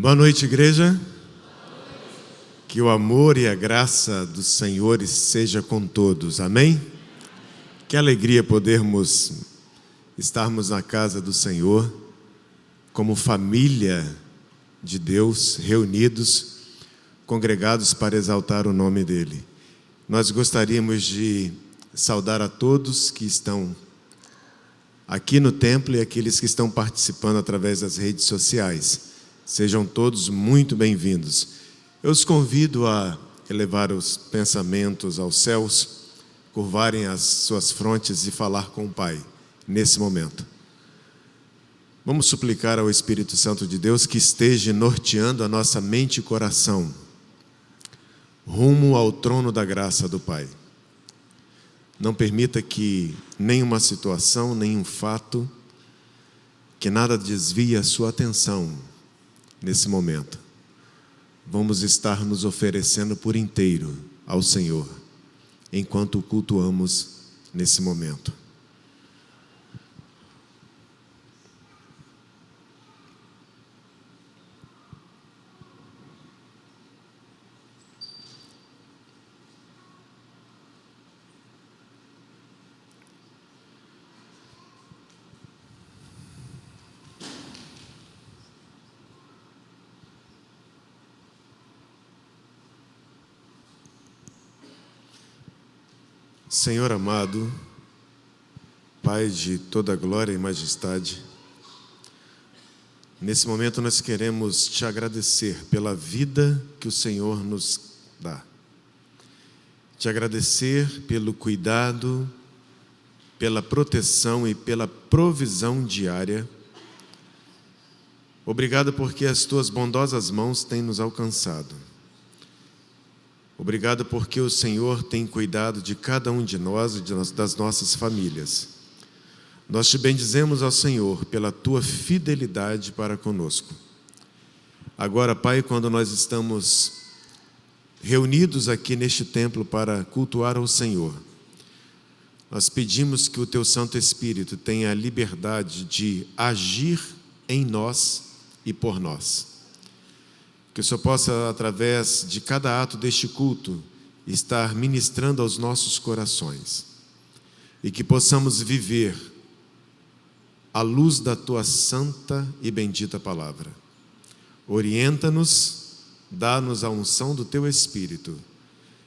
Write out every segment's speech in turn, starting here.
Boa noite, igreja. Que o amor e a graça dos Senhores seja com todos. Amém? Que alegria podermos estarmos na casa do Senhor, como família de Deus, reunidos, congregados para exaltar o nome dEle. Nós gostaríamos de saudar a todos que estão aqui no templo e aqueles que estão participando através das redes sociais. Sejam todos muito bem-vindos. Eu os convido a elevar os pensamentos aos céus, curvarem as suas frontes e falar com o Pai nesse momento. Vamos suplicar ao Espírito Santo de Deus que esteja norteando a nossa mente e coração rumo ao trono da graça do Pai. Não permita que nenhuma situação, nenhum fato, que nada desvie a sua atenção nesse momento. Vamos estar nos oferecendo por inteiro ao Senhor, enquanto o cultuamos nesse momento. Senhor amado, Pai de toda glória e majestade, nesse momento nós queremos te agradecer pela vida que o Senhor nos dá. Te agradecer pelo cuidado, pela proteção e pela provisão diária. Obrigado porque as tuas bondosas mãos têm nos alcançado. Obrigado porque o Senhor tem cuidado de cada um de nós e das nossas famílias. Nós te bendizemos ao Senhor pela tua fidelidade para conosco. Agora, Pai, quando nós estamos reunidos aqui neste templo para cultuar ao Senhor, nós pedimos que o teu Santo Espírito tenha a liberdade de agir em nós e por nós. Que o Senhor possa, através de cada ato deste culto, estar ministrando aos nossos corações. E que possamos viver à luz da Tua santa e bendita palavra. Orienta-nos, dá-nos a unção do Teu Espírito.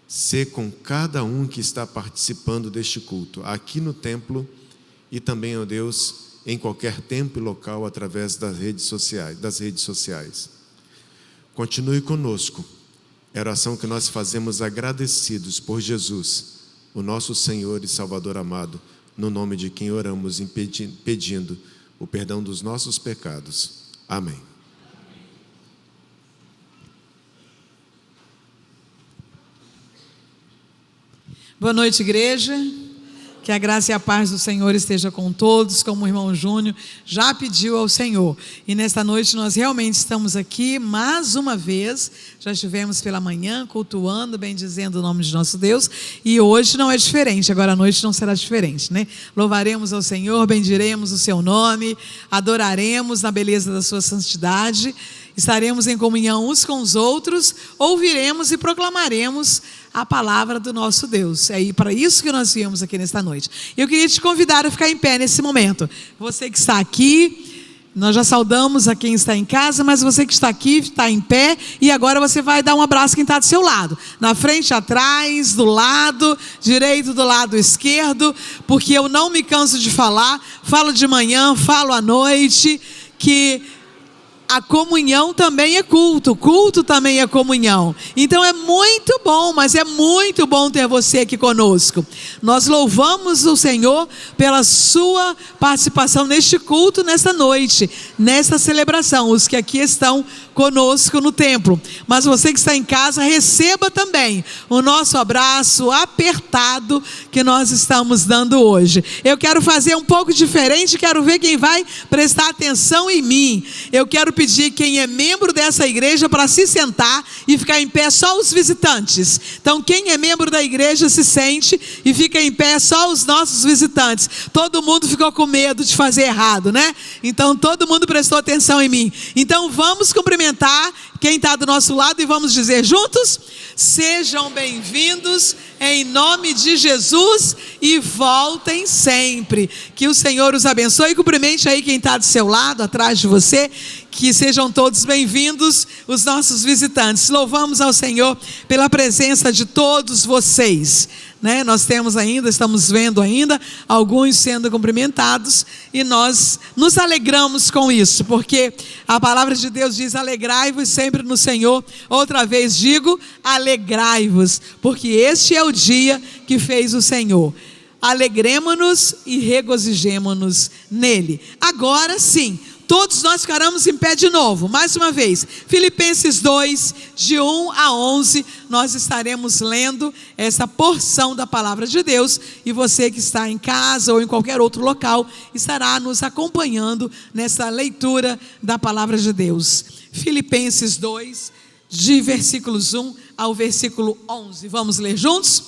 Sê com cada um que está participando deste culto, aqui no templo e também, ó Deus, em qualquer tempo e local, através das redes sociais. Continue conosco. É a oração que nós fazemos agradecidos por Jesus, o nosso Senhor e Salvador amado, no nome de quem oramos, pedindo o perdão dos nossos pecados. Amém. Boa noite, igreja. Que a graça e a paz do Senhor esteja com todos, como o irmão Júnior já pediu ao Senhor. E nesta noite nós realmente estamos aqui mais uma vez. Já estivemos pela manhã cultuando, bendizendo o nome de nosso Deus. E hoje não é diferente, agora à noite não será diferente, né? Louvaremos ao Senhor, bendiremos o seu nome, adoraremos na beleza da sua santidade. Estaremos em comunhão uns com os outros, ouviremos e proclamaremos a palavra do nosso Deus. É para isso que nós viemos aqui nesta noite. Eu queria te convidar a ficar em pé nesse momento. Você que está aqui, nós já saudamos a quem está em casa, mas você que está aqui, está em pé, e agora você vai dar um abraço a quem está do seu lado. Na frente, atrás, do lado direito, do lado esquerdo, porque eu não me canso de falar, falo de manhã, falo à noite, que a comunhão também é culto, culto também é comunhão. Então é muito bom, mas é muito bom ter você aqui conosco. Nós louvamos o Senhor pela sua participação neste culto, nesta noite, nesta celebração, os que aqui estão conosco no templo. Mas você que está em casa, receba também o nosso abraço apertado que nós estamos dando hoje. Eu quero fazer um pouco diferente, quero ver quem vai prestar atenção em mim. Eu quero pedir quem é membro dessa igreja para se sentar e ficar em pé só os visitantes. Então quem é membro da igreja se sente e fica em pé só os nossos visitantes. Todo mundo ficou com medo de fazer errado, né? Então todo mundo mundo prestou atenção em mim. Então vamos cumprimentar quem está do nosso lado e vamos dizer juntos: sejam bem-vindos em nome de Jesus e voltem sempre. Que o Senhor os abençoe. Cumprimente aí quem está do seu lado, atrás de você. Que sejam todos bem-vindos, os nossos visitantes. Louvamos ao Senhor pela presença de todos vocês, né? Nós temos ainda, estamos vendo ainda alguns sendo cumprimentados e nós nos alegramos com isso, porque a palavra de Deus diz: alegrai-vos sempre no Senhor. Outra vez digo, alegrai-vos, porque este é o dia que fez o Senhor. Alegremo-nos e regozijemo-nos nele. Agora sim, todos nós ficaremos em pé de novo, mais uma vez. Filipenses 2, de 1 a 11, nós estaremos lendo essa porção da palavra de Deus, e você que está em casa ou em qualquer outro local, estará nos acompanhando nessa leitura da palavra de Deus. Filipenses 2, de versículos 1 ao versículo 11, vamos ler juntos?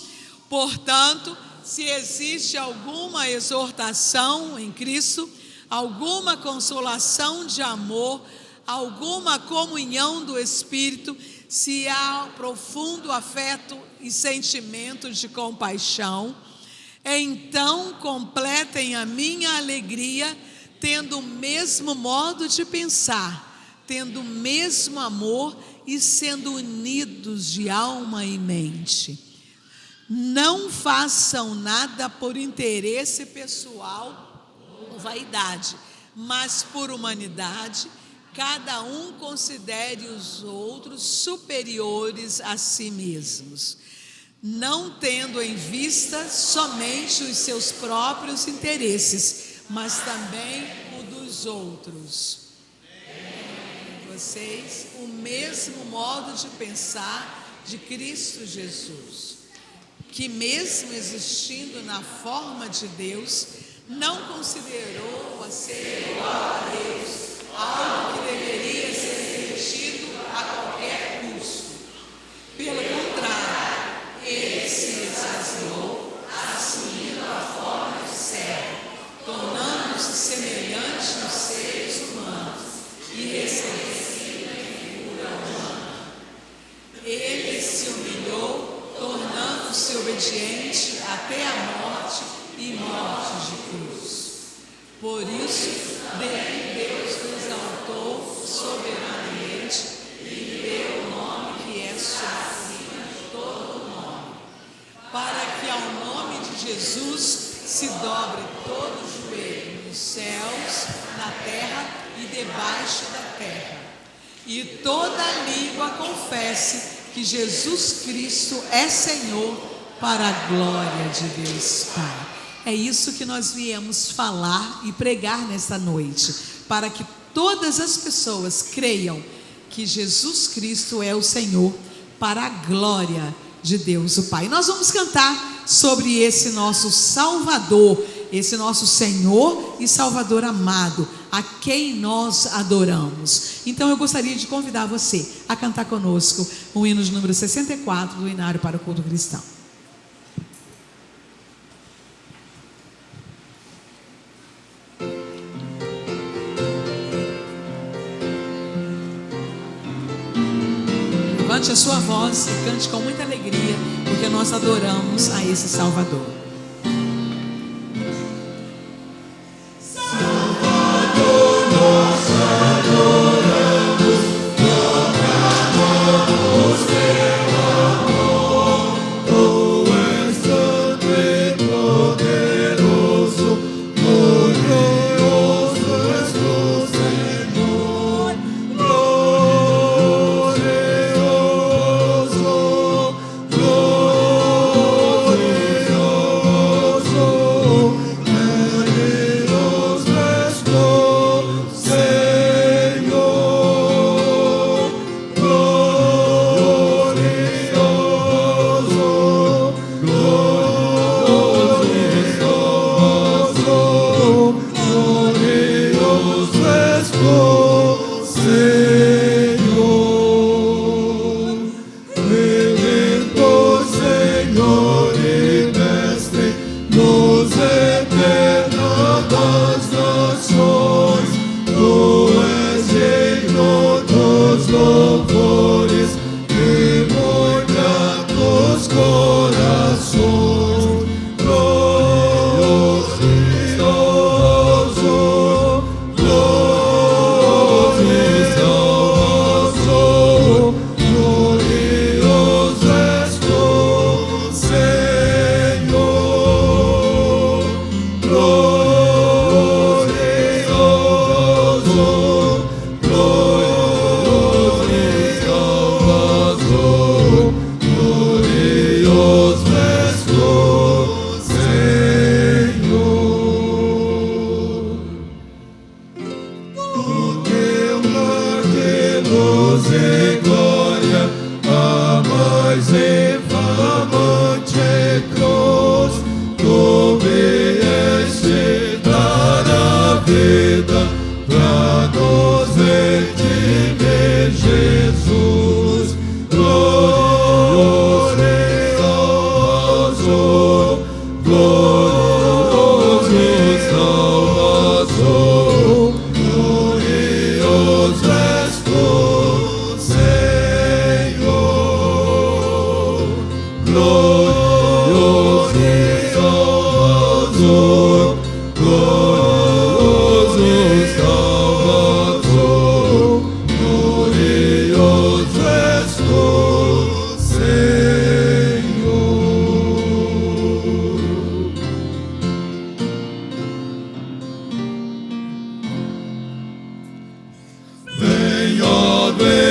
Portanto, se existe alguma exortação em Cristo, alguma consolação de amor, alguma comunhão do Espírito, se há profundo afeto e sentimento de compaixão, então completem a minha alegria, tendo o mesmo modo de pensar, tendo o mesmo amor e sendo unidos de alma e mente. Não façam nada por interesse pessoal, vaidade, mas por humanidade, cada um considere os outros superiores a si mesmos, não tendo em vista somente os seus próprios interesses, mas também o dos outros. Vocês o mesmo modo de pensar de Cristo Jesus, que mesmo existindo na forma de Deus, não considerou a ser igual a Deus algo que deveria ser retido a qualquer custo. Pelo contrário, ele se esvaziou, assumindo a forma de servo, tornando-se semelhante aos seres humanos e recebendo em figura humana. Ele se humilhou, tornando-se obediente até a morte e morte de cruz. Por isso, Deus nos exaltou soberanamente e deu o nome que é acima de todo nome, para que ao nome de Jesus se dobre todo o joelho nos céus, na terra e debaixo da terra, e toda língua confesse que Jesus Cristo é Senhor, para a glória de Deus Pai. É isso que nós viemos falar e pregar nesta noite, para que todas as pessoas creiam que Jesus Cristo é o Senhor, para a glória de Deus o Pai. Nós vamos cantar sobre esse nosso Salvador, esse nosso Senhor e Salvador amado, a quem nós adoramos. Então eu gostaria de convidar você a cantar conosco o hino de número 64 do Inário para o Culto Cristão. Levante a sua voz e cante com muita alegria, porque nós adoramos a esse Salvador. Salvador, nós adoramos, proclamamos teu amor. Tu és santo e poderoso, glorioso és o Senhor, glorioso, glorioso. Salvador, glorioso Salvador, glorioso és tu, Senhor. Vem, ó, vem,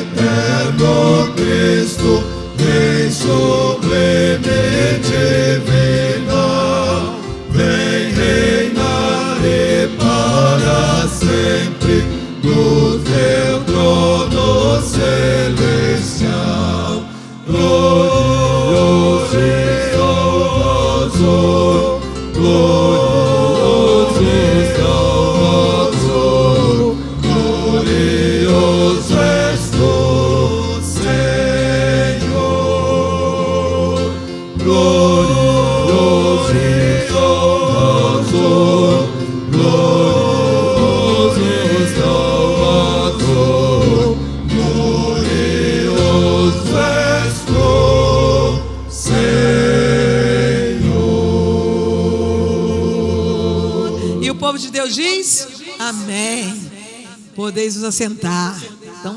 eterno Cristo, vem sublime divina, vem reinar e para sempre no teu trono celestial. Glorioso Salvador, glorioso Salvador, glorioso és tu, Senhor. Glorioso Salvador, glorioso Salvador, glorioso és tu, Senhor. E o povo de Deus diz: amém. Podeis vos assentar.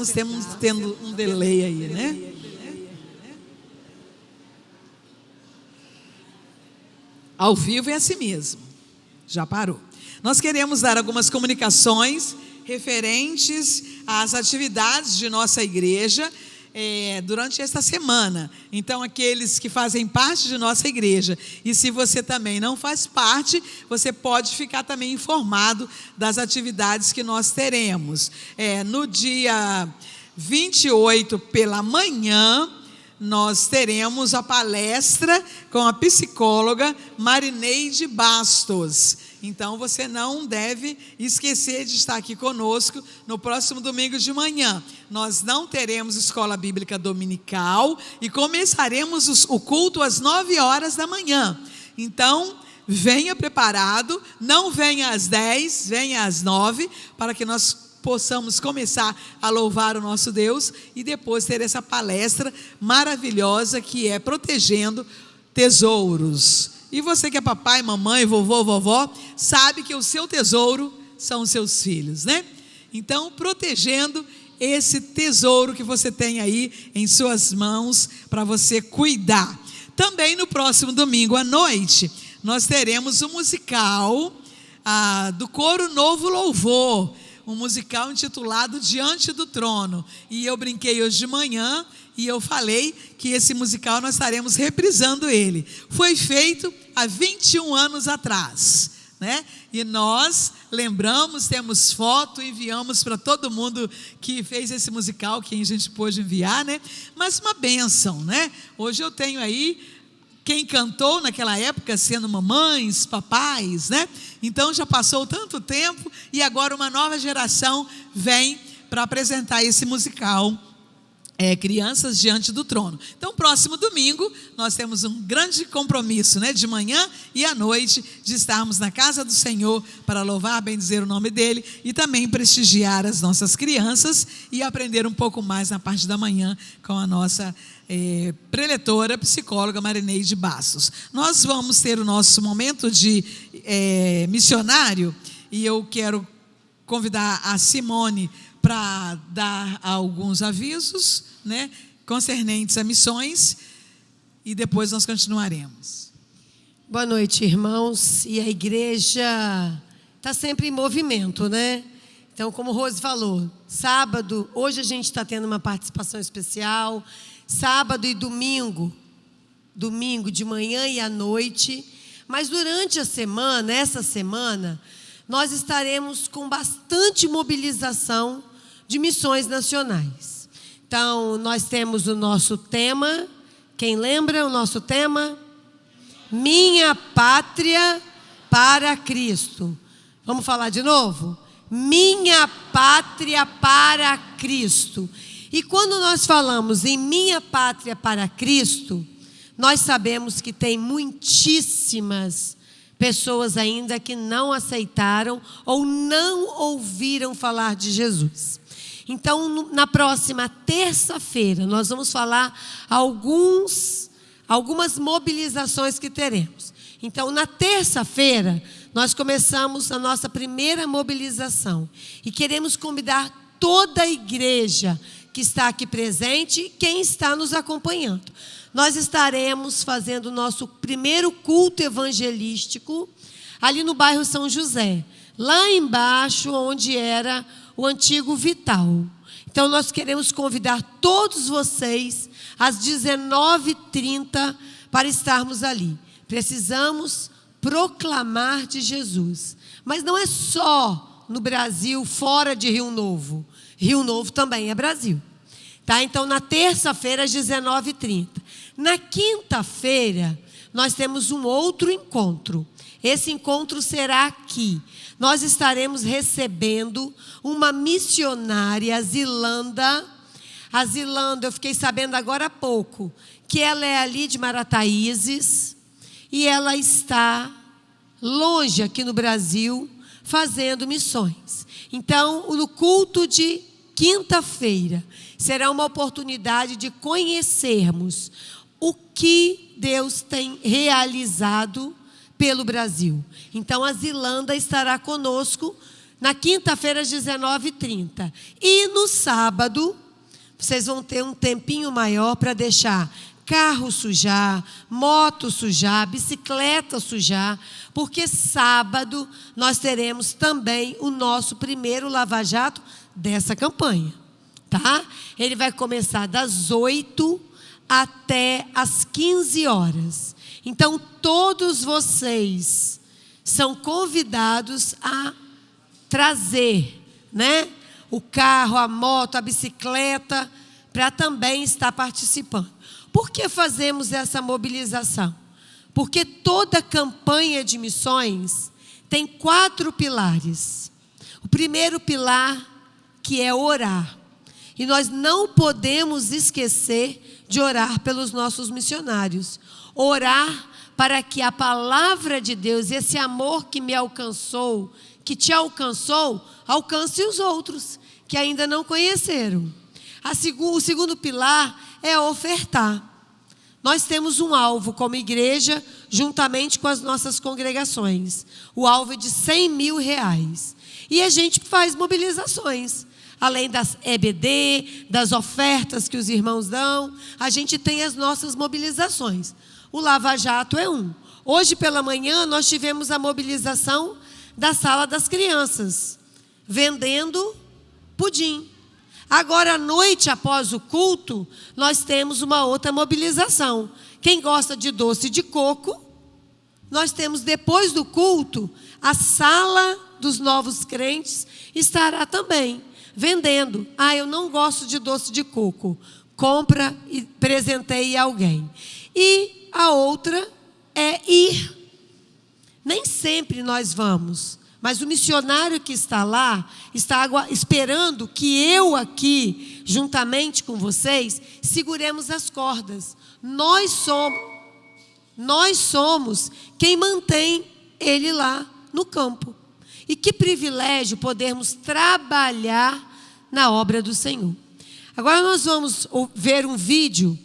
Estamos tendo um delay aí, né? Ao vivo é assim mesmo. Já parou. Nós queremos dar algumas comunicações referentes às atividades de nossa igreja durante esta semana. Então, aqueles que fazem parte de nossa igreja, e se você também não faz parte, você pode ficar também informado das atividades que nós teremos. No dia 28, pela manhã, nós teremos a palestra com a psicóloga Marineide Bastos. Então, você não deve esquecer de estar aqui conosco no próximo domingo de manhã. Nós não teremos escola bíblica dominical e começaremos o culto às 9 horas da manhã. Então, venha preparado, não venha às 10, venha às 9, para que nós possamos começar a louvar o nosso Deus e depois ter essa palestra maravilhosa que é Protegendo Tesouros. E você que é papai, mamãe, vovô, vovó, sabe que o seu tesouro são os seus filhos, né? Então, protegendo esse tesouro que você tem aí em suas mãos para você cuidar. Também no próximo domingo à noite, nós teremos um musical do Coro Novo Louvor, um musical intitulado Diante do Trono. E eu brinquei hoje de manhã e eu falei que esse musical nós estaremos reprisando ele. Foi feito há 21 anos atrás, né? E nós lembramos, temos foto, enviamos para todo mundo que fez esse musical, quem a gente pôde enviar, né? Mas uma bênção, né? Hoje eu tenho aí quem cantou naquela época sendo mamães, papais, né? Então já passou tanto tempo e agora uma nova geração vem para apresentar esse musical, Crianças Diante do Trono. Então, próximo domingo, nós temos um grande compromisso, né? De manhã e à noite, de estarmos na casa do Senhor para louvar, bendizer o nome dEle e também prestigiar as nossas crianças e aprender um pouco mais na parte da manhã com a nossa preletora, psicóloga Marineide Bastos. Nós vamos ter o nosso momento de missionário e eu quero convidar a Simone para dar alguns avisos, né, concernentes a missões, e depois nós continuaremos. Boa noite, irmãos. E a igreja está sempre em movimento, né? Então, como Rose falou, sábado, hoje a gente está tendo uma participação especial, sábado e domingo de manhã e à noite, mas durante a semana, essa semana, nós estaremos com bastante mobilização de missões nacionais. Então, nós temos o nosso tema, quem lembra o nosso tema? Minha Pátria para Cristo. Vamos falar de novo? Minha Pátria para Cristo. E quando nós falamos em Minha Pátria para Cristo, nós sabemos que tem muitíssimas pessoas ainda que não aceitaram ou não ouviram falar de Jesus. Então, na próxima terça-feira, nós vamos falar alguns algumas mobilizações que teremos. Então, na terça-feira, nós começamos a nossa primeira mobilização. E queremos convidar toda a igreja que está aqui presente e quem está nos acompanhando. Nós estaremos fazendo o nosso primeiro culto evangelístico ali no bairro São José, lá embaixo onde era o antigo Vital. Então nós queremos convidar todos vocês às 19h30 para estarmos ali. Precisamos proclamar de Jesus. Mas não é só no Brasil, fora de Rio Novo. Rio Novo também é Brasil. Tá? Então, na terça-feira, às 19h30. Na quinta-feira, nós temos um outro encontro. Esse encontro será aqui. Nós estaremos recebendo uma missionária, a Zilanda. A Zilanda, eu fiquei sabendo agora há pouco, que ela é ali de Marataízes e ela está longe aqui no Brasil, fazendo missões. Então, no culto de quinta-feira, será uma oportunidade de conhecermos o que Deus tem realizado pelo Brasil. Então, a Zilanda estará conosco na quinta-feira, às 19h30. E no sábado, vocês vão ter um tempinho maior para deixar carro sujar, moto sujar, bicicleta sujar, porque sábado nós teremos também o nosso primeiro lava-jato dessa campanha, tá? Ele vai começar das 8 até as 15 horas. Então, todos vocês são convidados a trazer, né, o carro, a moto, a bicicleta, para também estar participando. Por que fazemos essa mobilização? Porque toda campanha de missões tem 4 pilares. O primeiro pilar, que é orar. E nós não podemos esquecer de orar pelos nossos missionários. Orar para que a palavra de Deus, esse amor que me alcançou, que te alcançou, alcance os outros que ainda não conheceram. O segundo pilar é ofertar. Nós temos um alvo como igreja, juntamente com as nossas congregações. O alvo é de R$100 mil. E a gente faz mobilizações. Além das EBD, das ofertas que os irmãos dão, a gente tem as nossas mobilizações. O Lava Jato é um. Hoje pela manhã nós tivemos a mobilização da Sala das Crianças, vendendo pudim. Agora à noite, após o culto, nós temos uma outra mobilização. Quem gosta de doce de coco, nós temos depois do culto, a Sala dos Novos Crentes estará também vendendo. Eu não gosto de doce de coco. Compra e presenteie alguém. E a outra é ir. Nem sempre nós vamos, mas o missionário que está lá, está esperando que eu aqui, juntamente com vocês, seguremos as cordas. Nós somos quem mantém ele lá no campo. E que privilégio podermos trabalhar na obra do Senhor. Agora nós vamos ver um vídeo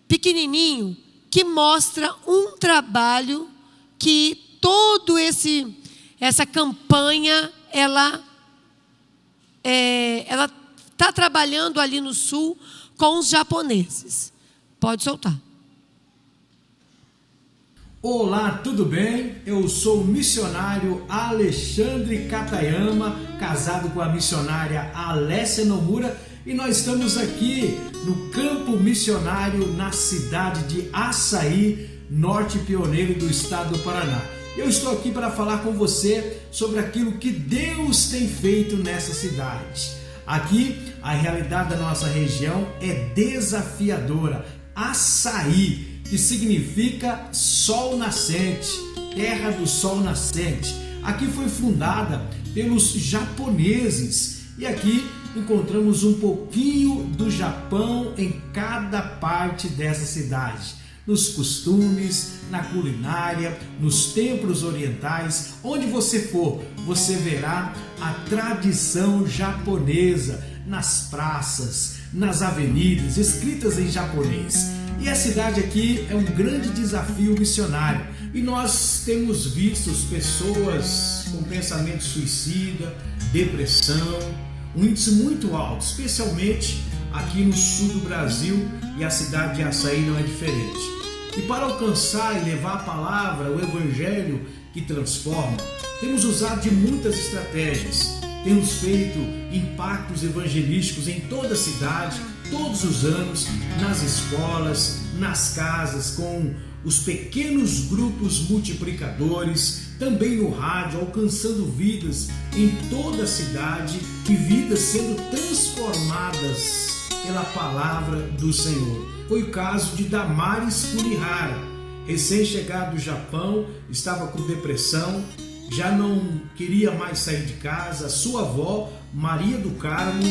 pequenininho que mostra um trabalho que essa campanha, ela está trabalhando ali no sul com os japoneses. Pode soltar. Olá, tudo bem? Eu sou o missionário Alexandre Katayama, casado com a missionária Alessia Nomura, e nós estamos aqui no campo missionário na cidade de Açaí, norte pioneiro do estado do Paraná. Eu estou aqui para falar com você sobre aquilo que Deus tem feito nessa cidade. Aqui, a realidade da nossa região é desafiadora. Açaí, que significa sol nascente, terra do sol nascente. Aqui foi fundada pelos japoneses e aqui encontramos um pouquinho do Japão em cada parte dessa cidade. Nos costumes, na culinária, nos templos orientais, onde você for, você verá a tradição japonesa nas praças, nas avenidas, escritas em japonês. E a cidade aqui é um grande desafio missionário. E nós temos visto pessoas com pensamento suicida, depressão, um índice muito alto, especialmente aqui no sul do Brasil, e a cidade de Açaí não é diferente. E para alcançar e levar a palavra, o evangelho que transforma, temos usado de muitas estratégias. Temos feito impactos evangelísticos em toda a cidade, todos os anos, nas escolas, nas casas, com os pequenos grupos multiplicadores, também no rádio, alcançando vidas em toda a cidade e vidas sendo transformadas pela palavra do Senhor. Foi o caso de Damares Kunihara, recém-chegado do Japão, estava com depressão, já não queria mais sair de casa. Sua avó, Maria do Carmo,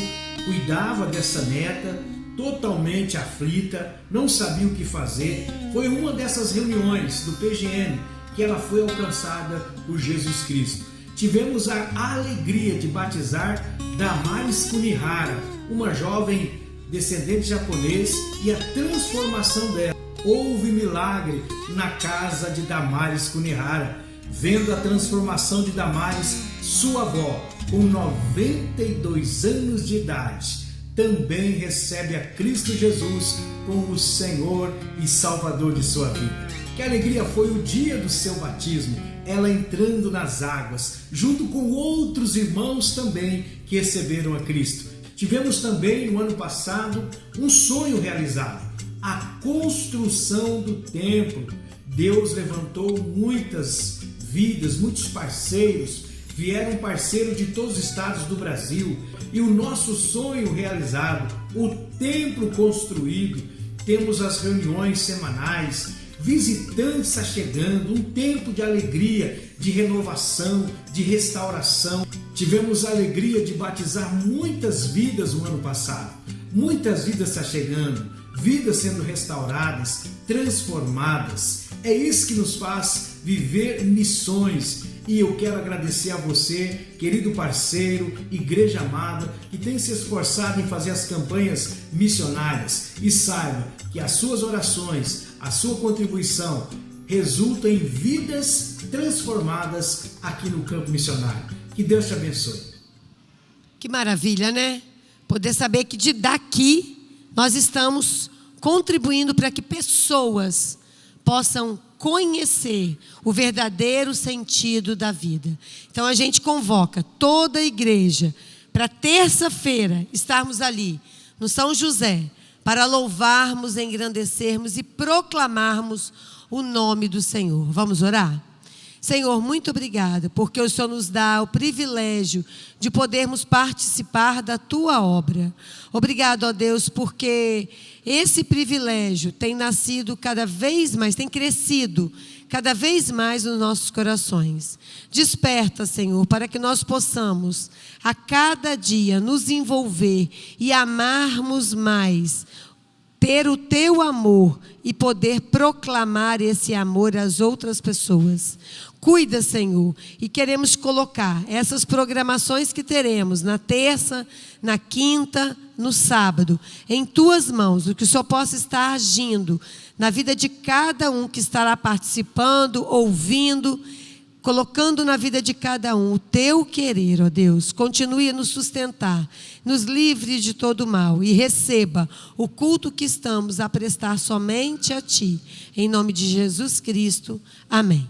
cuidava dessa neta, totalmente aflita, não sabia o que fazer. Foi uma dessas reuniões do PGM que ela foi alcançada por Jesus Cristo. Tivemos a alegria de batizar Damares Kunihara, uma jovem descendente japonês, e a transformação dela. Houve milagre na casa de Damares Kunihara, vendo a transformação de Damares, sua avó, com 92 anos de idade, também recebe a Cristo Jesus como o Senhor e Salvador de sua vida. Que alegria foi o dia do seu batismo, ela entrando nas águas, junto com outros irmãos também que receberam a Cristo. Tivemos também no ano passado um sonho realizado, a construção do templo. Deus levantou muitas vidas, muitos parceiros, vieram parceiros de todos os estados do Brasil, e o nosso sonho realizado, o templo construído. Temos as reuniões semanais, visitantes chegando, um tempo de alegria, de renovação, de restauração. Tivemos a alegria de batizar muitas vidas no ano passado, muitas vidas chegando, vidas sendo restauradas, transformadas. É isso que nos faz viver missões. E eu quero agradecer a você, querido parceiro, igreja amada, que tem se esforçado em fazer as campanhas missionárias. E saiba que as suas orações, a sua contribuição resulta em vidas transformadas aqui no campo missionário. Que Deus te abençoe. Que maravilha, né? Poder saber que daqui nós estamos contribuindo para que pessoas possam conhecer o verdadeiro sentido da vida. Então a gente convoca toda a igreja para terça-feira estarmos ali no São José para louvarmos, engrandecermos e proclamarmos o nome do Senhor. Vamos orar? Senhor, muito obrigada, porque o Senhor nos dá o privilégio de podermos participar da Tua obra. Obrigado, ó Deus, porque esse privilégio tem nascido cada vez mais, tem crescido cada vez mais nos nossos corações. Desperta, Senhor, para que nós possamos a cada dia nos envolver e amarmos mais, ter o Teu amor e poder proclamar esse amor às outras pessoas. Cuida, Senhor, e queremos colocar essas programações que teremos na terça, na quinta, no sábado, em Tuas mãos, o que o Senhor possa estar agindo na vida de cada um que estará participando, ouvindo, colocando na vida de cada um o Teu querer, ó Deus. Continue a nos sustentar, nos livre de todo mal e receba o culto que estamos a prestar somente a Ti. Em nome de Jesus Cristo, amém.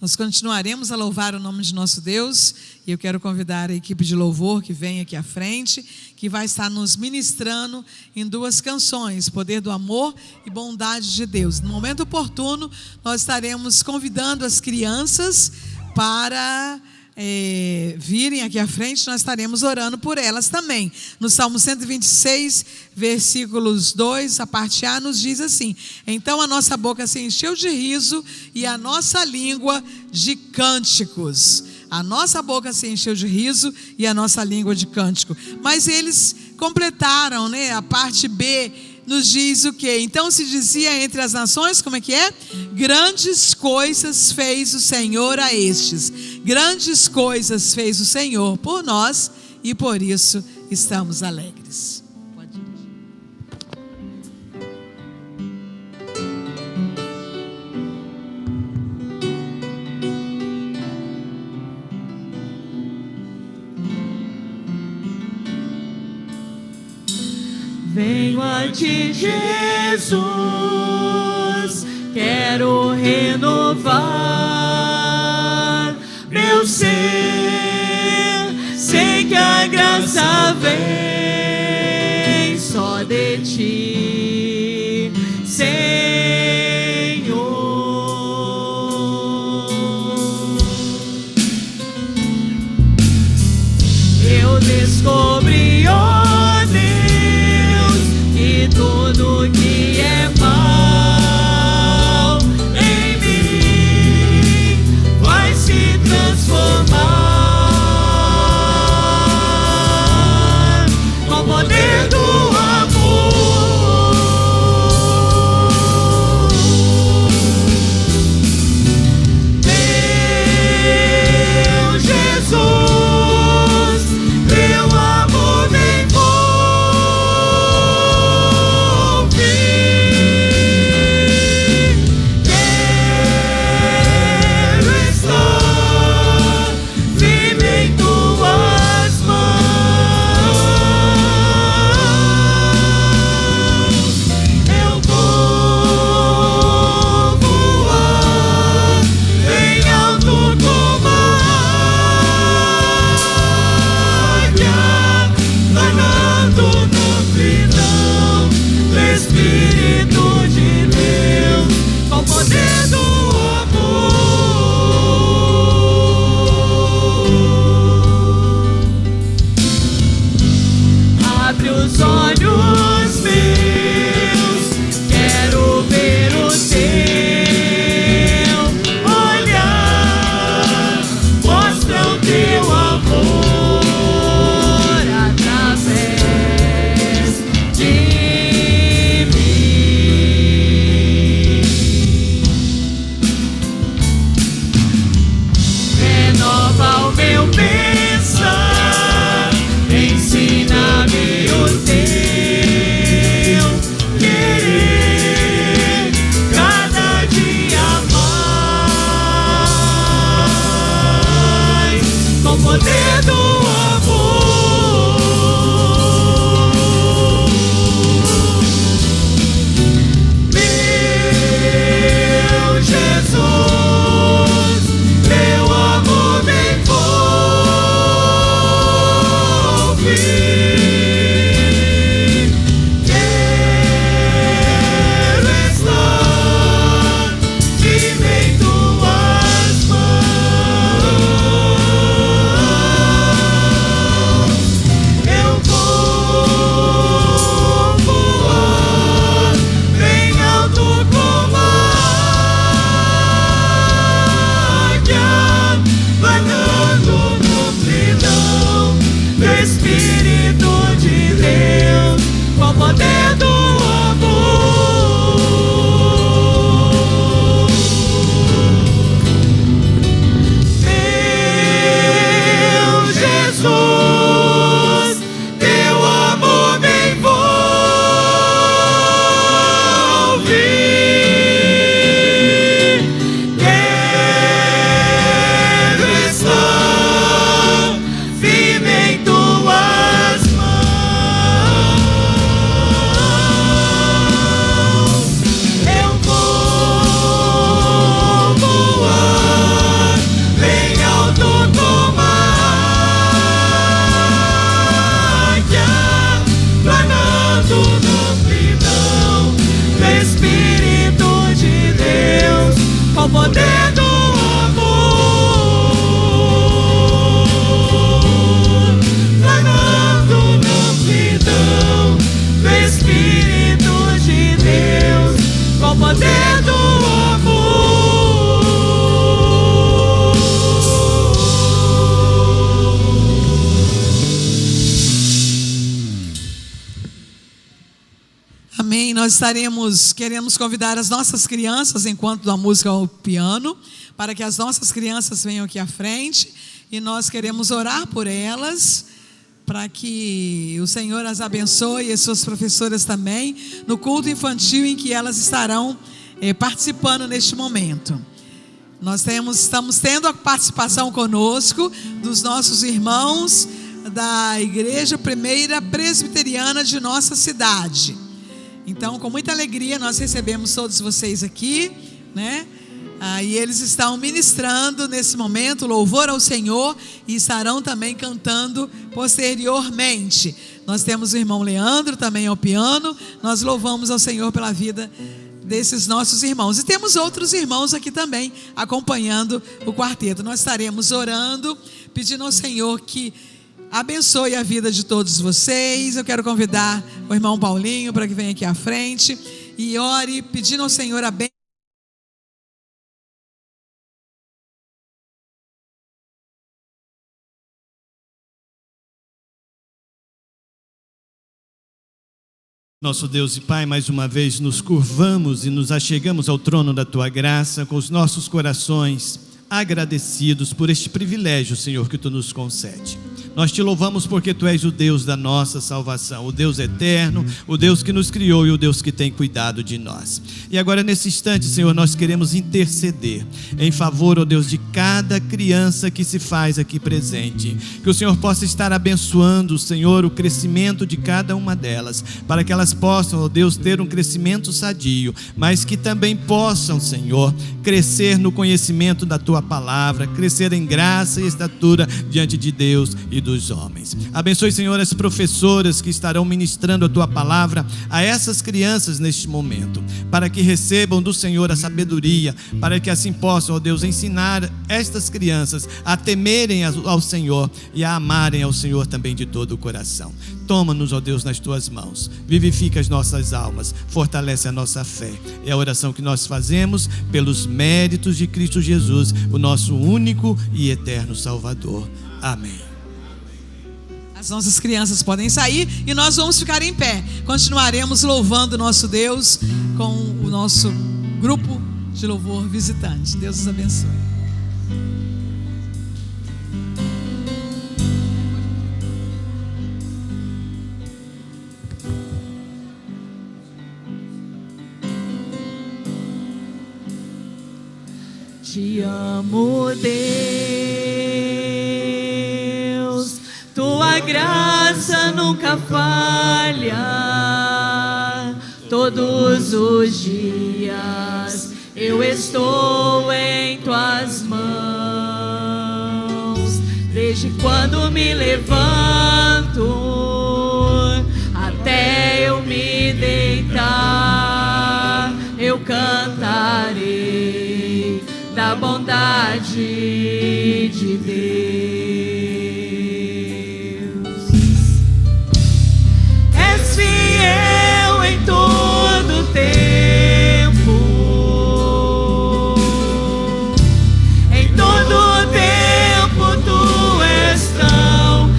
Nós continuaremos a louvar o nome de nosso Deus, e eu quero convidar a equipe de louvor que vem aqui à frente, que vai estar nos ministrando em 2 canções, Poder do Amor e Bondade de Deus. No momento oportuno, nós estaremos convidando as crianças para virem aqui à frente, nós estaremos orando por elas também. No Salmo 126, versículos 2, a parte A, nos diz assim: então a nossa boca se encheu de riso e a nossa língua de cânticos. A nossa boca se encheu de riso e a nossa língua de cântico. Mas eles completaram, né? A parte B nos diz o quê? Então se dizia entre as nações, como é que é? Grandes coisas fez o Senhor a estes. Grandes coisas fez o Senhor por nós e por isso estamos alegres. Pode ir. Venho a ti, Jesus, quero renovar meu ser. Sei que a graça vem só de ti, Senhor. Eu descobri, ó Deus, que tudo que é mal em mim vai se transformar com o poder do amor. Meu Jesus, meu amor me envolve. Quero estar firme em tuas mãos. Eu vou voar bem alto como a águia, planando no trilhão do Espírito de Deus, com o poder do amor. Abre os olhos meus, quero ver o teu olhar, mostra o teu amor através de mim. Renova o meu pensar, ensina-me o teu querer, cada dia mais, com o poder do amor. Meu Jesus, meu amor me envolve. Quero estar firme em tuas mãos. Eu vou voar bem alto como a águia, planando no trilhão do Espírito de Deus, com o poder do amor. Meu Jesus, teu amor me envolve. Quero estar firme em tuas mãos. Eu vou voar bem alto como a águia, planando no trilhão do Espírito de Deus, com o poder do amor. Planando no trilhão do Espírito de Deus, com o poder do Amém. Nós queremos convidar as nossas crianças, enquanto da música ao piano, para que as nossas crianças venham aqui à frente, e nós queremos orar por elas, para que o Senhor as abençoe e as suas professoras também, no culto infantil em que elas estarão participando neste momento. Nós estamos tendo a participação conosco dos nossos irmãos da Igreja Primeira Presbiteriana de nossa cidade. Então, com muita alegria, nós recebemos todos vocês aqui, né? E eles estão ministrando nesse momento louvor ao Senhor e estarão também cantando posteriormente. Nós temos o irmão Leandro também ao piano. Nós louvamos ao Senhor pela vida desses nossos irmãos. E temos outros irmãos aqui também acompanhando o quarteto. Nós estaremos orando, pedindo ao Senhor que abençoe a vida de todos vocês. Eu quero convidar o irmão Paulinho para que venha aqui à frente e ore, pedindo ao Senhor a bênção. Nosso Deus e Pai, mais uma vez nos curvamos e nos achegamos ao trono da Tua graça com os nossos corações agradecidos por este privilégio, Senhor, que Tu nos concede. Nós Te louvamos porque Tu és o Deus da nossa salvação, o Deus eterno, o Deus que nos criou e o Deus que tem cuidado de nós. E agora nesse instante, Senhor, nós queremos interceder em favor, ó Deus, de cada criança que se faz aqui presente. Que o Senhor possa estar abençoando, Senhor, o crescimento de cada uma delas, para que elas possam, ó Deus, ter um crescimento sadio, mas que também possam, Senhor, crescer no conhecimento da Tua palavra, crescer em graça e estatura diante de Deus e dos homens. Abençoe, Senhor, as professoras que estarão ministrando a Tua palavra a essas crianças neste momento, para que recebam do Senhor a sabedoria, para que assim possam, ó Deus, ensinar estas crianças a temerem ao Senhor e a amarem ao Senhor também de todo o coração. Toma-nos, ó Deus, nas Tuas mãos, vivifica as nossas almas, fortalece a nossa fé. É a oração que nós fazemos pelos méritos de Cristo Jesus, o nosso único e eterno Salvador. Amém. As nossas crianças podem sair e nós vamos ficar em pé. Continuaremos louvando o nosso Deus com o nosso grupo de louvor visitante. Deus os abençoe. Te amo, Deus, Tua graça nunca falha. Todos os dias eu estou em Tuas mãos. Desde quando me levanto até eu me deitar, eu cantarei da bondade de Deus. És fiel em todo tempo, em todo tempo Tu és tão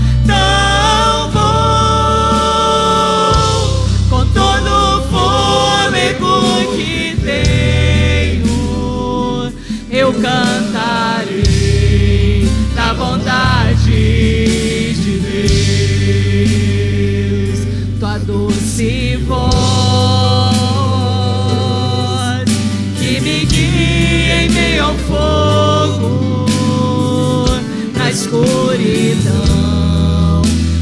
bom. Com todo o fôlego que tenho, eu cantarei da bondade de Deus. Tua doce voz que me guia em meio ao fogo, na escuridão,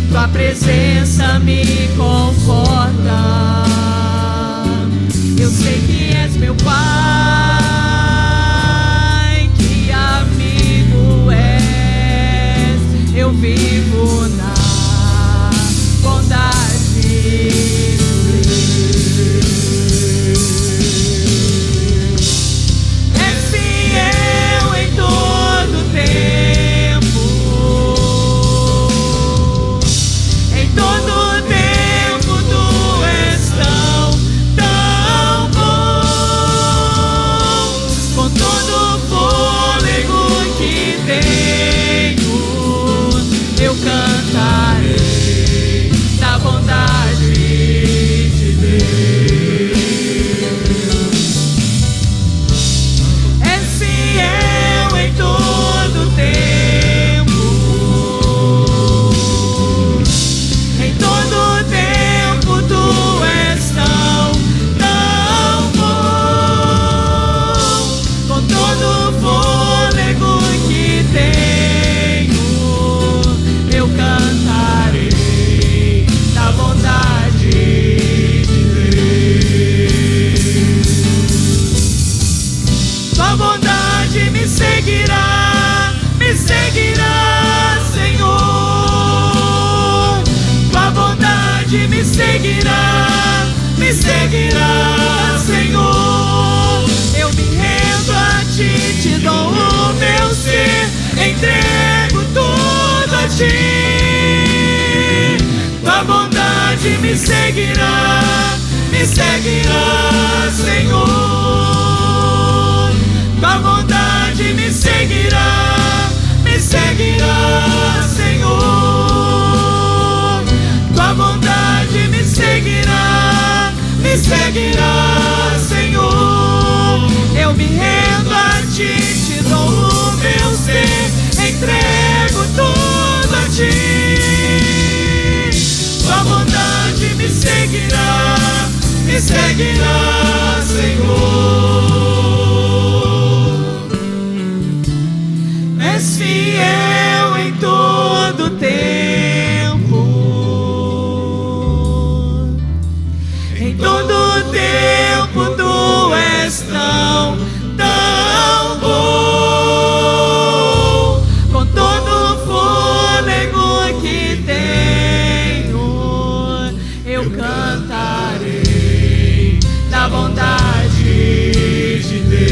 Tua presença me conforta. Eu sei que és meu Pai, que amigo és. Eu vivo na bondade de Deus. És fiel em todo tempo, em todo tempo Tu és me seguirá, Senhor. Tua bondade me seguirá, Senhor. Tua bondade me seguirá, Senhor. Eu me rendo a ti, te dou o meu ser, entrego tudo a ti. Tua bondade me seguirá, Senhor. És fiel em todo tempo, em todo tempo tu és tão bom. Com todo o fôlego que tenho, eu cantarei da bondade de Deus.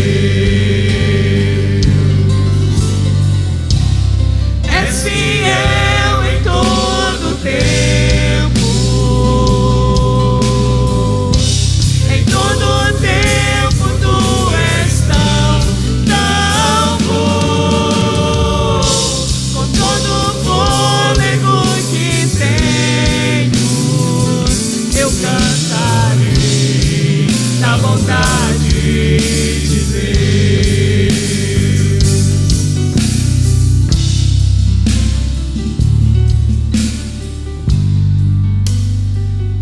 És fiel em todo tempo, em todo tempo tu és tão bom. Com todo o fôlego que tenho, eu cantarei da bondade de Deus.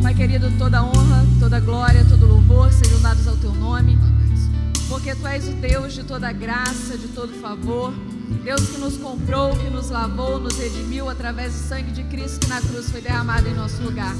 Pai querido, toda honra, toda glória, todo louvor sejam dados ao teu nome, porque tu és o Deus de toda graça, de todo favor, Deus que nos comprou, que nos lavou, nos redimiu através do sangue de Cristo que na cruz foi derramado em nosso lugar.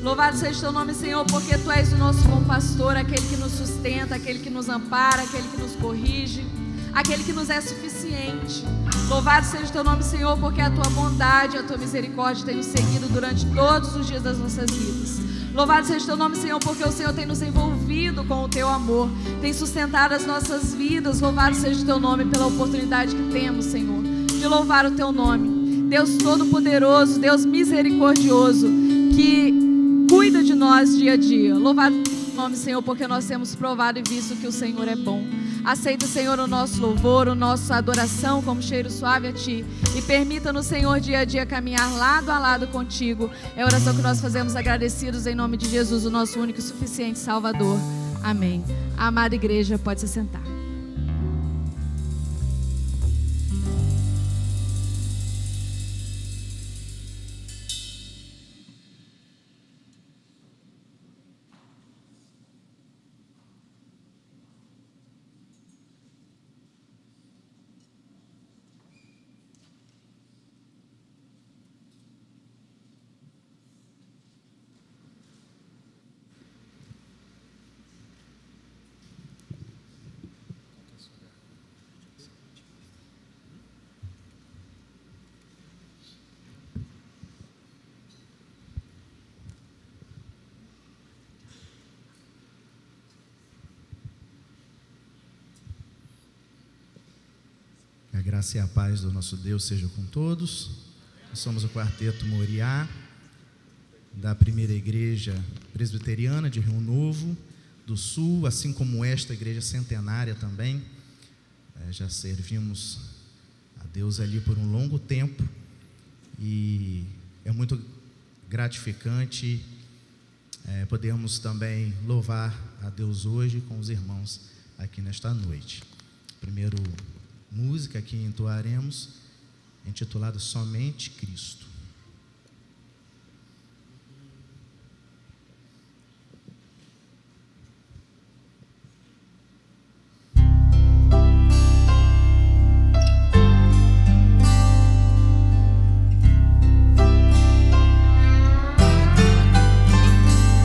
Louvado seja o teu nome, Senhor, porque tu és o nosso bom pastor, aquele que nos sustenta, aquele que nos ampara, aquele que nos corrige, aquele que nos é suficiente. Louvado seja o teu nome, Senhor, porque a tua bondade, a tua misericórdia tem nos seguido durante todos os dias das nossas vidas. Louvado seja o teu nome, Senhor, porque o Senhor tem nos envolvido com o teu amor, tem sustentado as nossas vidas. Louvado seja o teu nome pela oportunidade que temos, Senhor, de louvar o teu nome. Deus Todo-Poderoso, Deus misericordioso, que cuida de nós dia a dia. Louvado seja o nome, Senhor, porque nós temos provado e visto que o Senhor é bom. Aceita, Senhor, o nosso louvor, a nossa adoração como cheiro suave a Ti. E permita-nos, Senhor, dia a dia caminhar lado a lado contigo. É a oração que nós fazemos agradecidos em nome de Jesus, o nosso único e suficiente Salvador. Amém. A amada igreja pode se sentar. A graça e a paz do nosso Deus seja com todos. Nós somos o quarteto Moriá, da primeira igreja presbiteriana de Rio Novo do Sul, assim como esta igreja centenária também. Já servimos a Deus ali por um longo tempo e é muito gratificante podermos também louvar a Deus hoje com os irmãos aqui nesta noite. Primeiro música que entoaremos, intitulada Somente Cristo.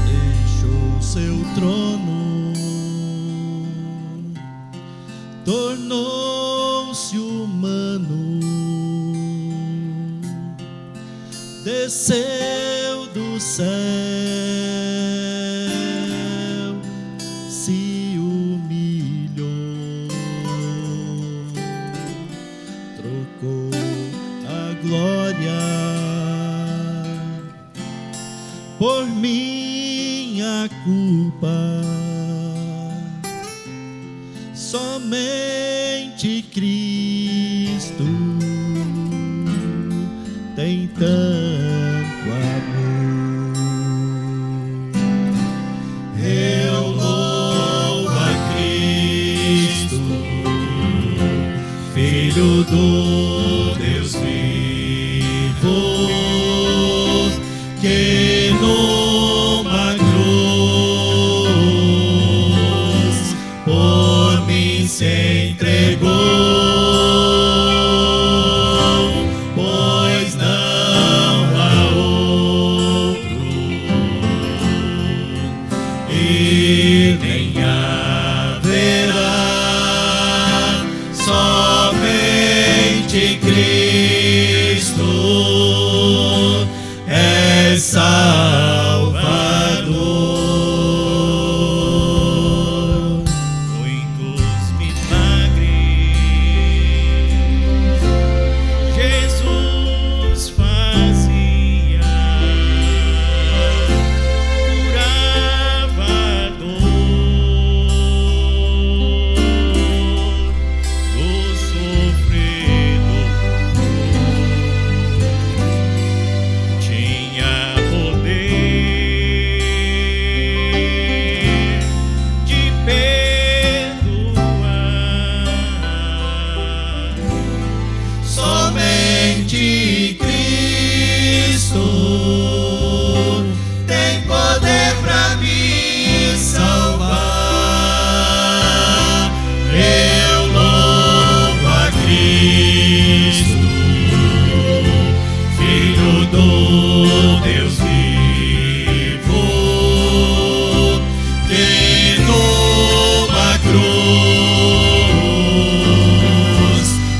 Deixou seu trono, tornou-se humano, desceu do céu, se humilhou, trocou a glória por mim. a culpa. Somente Cristo tem tanto amor. Eu louvo a Cristo, Filho do Deus vivo, que numa cruz por mim se entregou, pois não há outro e nem haverá, somente Cristo é Salvador. Muitos milagres Jesus fazia, curava a dor do sofrido, tinha poder de perdoar. Somente Cristo tem poder para me salvar. Eu louvo a Cristo, Filho do Deus vivo, que numa cruz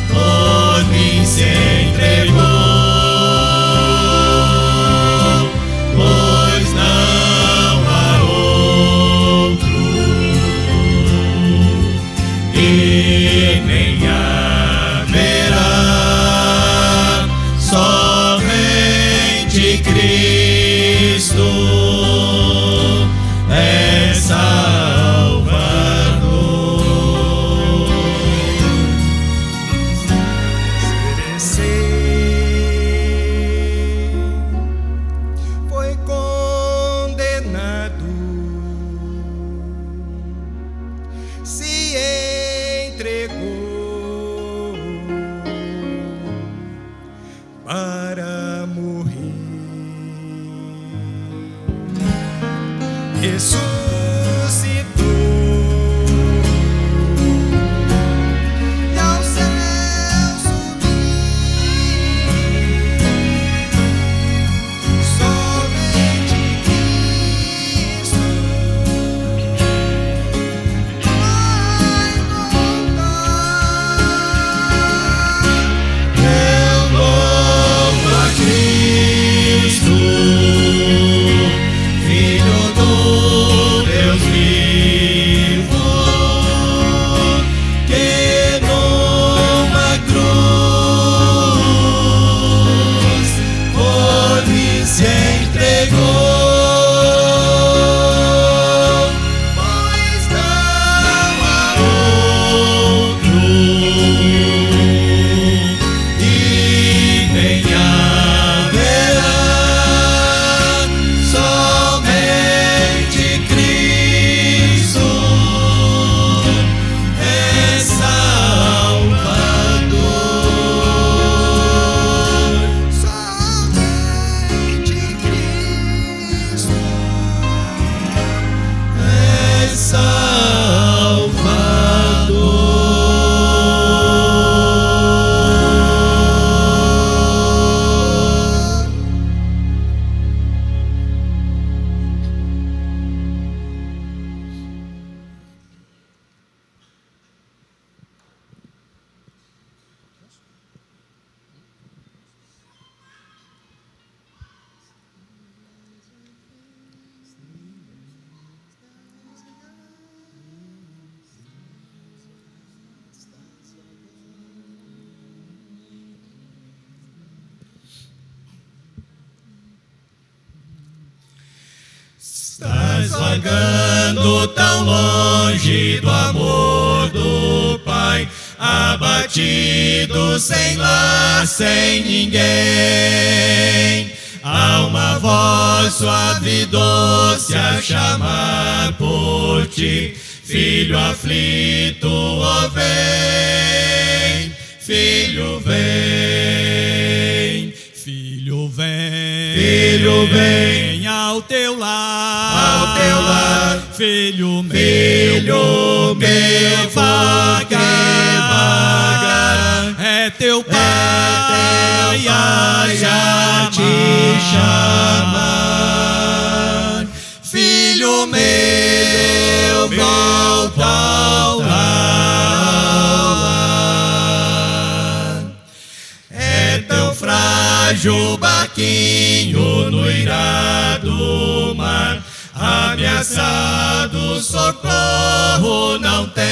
por mim se entregou, pois não há outro e nem haverá, somente Cristo é Salvador. Foi condenado, se entregou para morrer, ressuscitou e ao céu subiu. Somente Cristo vai voltar. Eu louvo a Cristo, Filho do Deus vivo, Estás vagando tão longe do amor do Pai, abatido, sem lar, sem ninguém. Há uma voz suave e doce a chamar por ti, filho aflito, ó vem, filho vem, filho vem, filho vem ao teu lar, filho meu, vagar, é teu Pai a te chamar, filho meu, volta ao lar. É tão frágil o barquinho no irado mar, ameaçado, socorro não tem.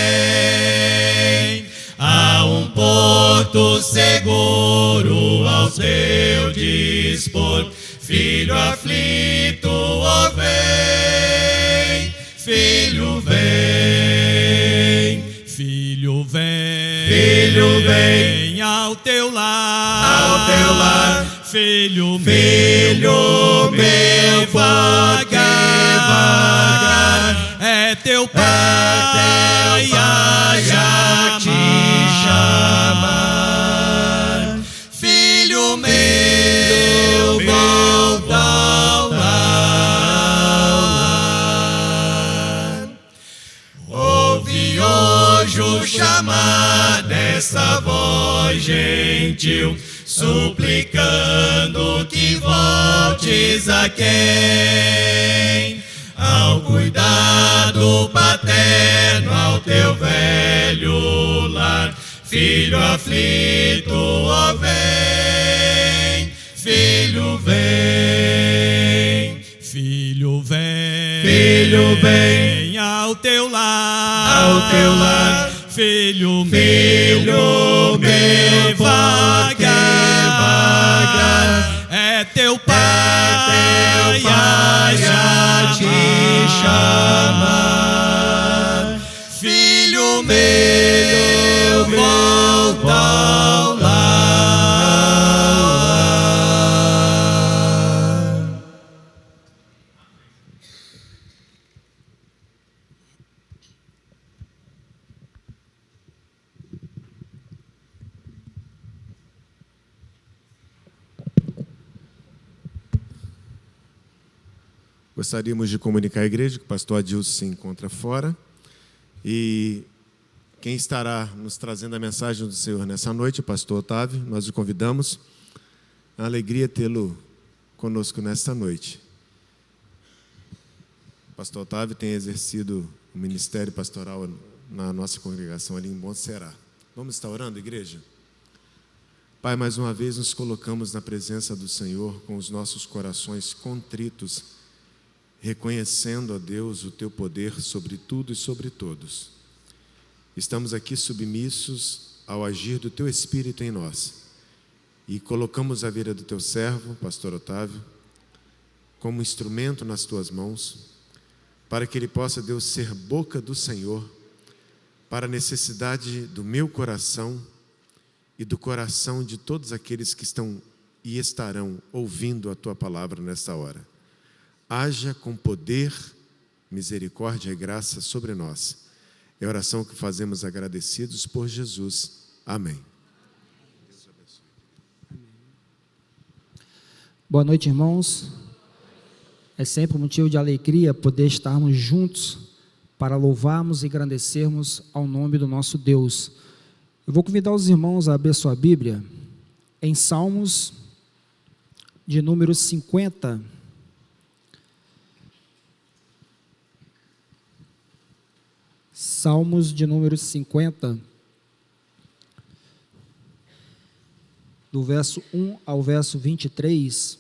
Há um porto seguro ao teu dispor, filho aflito, ó vem, filho vem, filho vem, filho vem ao teu lar, filho meu, vagar, é teu Pai a te chamar, filho meu, volta ao lar. Ouve hoje o chamar dessa voz gentil, suplicando que voltes a quem? Ao cuidado paterno, ao teu velho lar, filho aflito, ó vem, filho vem, filho vem, filho vem ao teu lar, filho meu, vagar, é teu Pai a te chamar, filho meu, volta ao lar. Gostaríamos de comunicar à igreja que o pastor Adilson se encontra fora e quem estará nos trazendo a mensagem do Senhor nessa noite, o pastor Otávio. Nós o convidamos. É uma alegria tê-lo conosco nesta noite. O pastor Otávio tem exercido o ministério pastoral na nossa congregação ali em Bom Será. Vamos estar orando, igreja? Pai, mais uma vez nos colocamos na presença do Senhor com os nossos corações contritos, reconhecendo, ó Deus, o teu poder sobre tudo e sobre todos. Estamos aqui submissos ao agir do teu Espírito em nós e colocamos a vida do teu servo, pastor Otávio, como instrumento nas tuas mãos, para que ele possa, Deus, ser boca do Senhor para a necessidade do meu coração e do coração de todos aqueles que estão e estarão ouvindo a tua palavra nesta hora. Haja com poder, misericórdia e graça sobre nós. É a oração que fazemos agradecidos por Jesus. Amém. Boa noite, irmãos. É sempre um motivo de alegria poder estarmos juntos para louvarmos e engrandecermos ao nome do nosso Deus. Eu vou convidar os irmãos a abrir sua Bíblia em Salmos de número 50. Salmos de número 50, do verso 1 ao verso 23.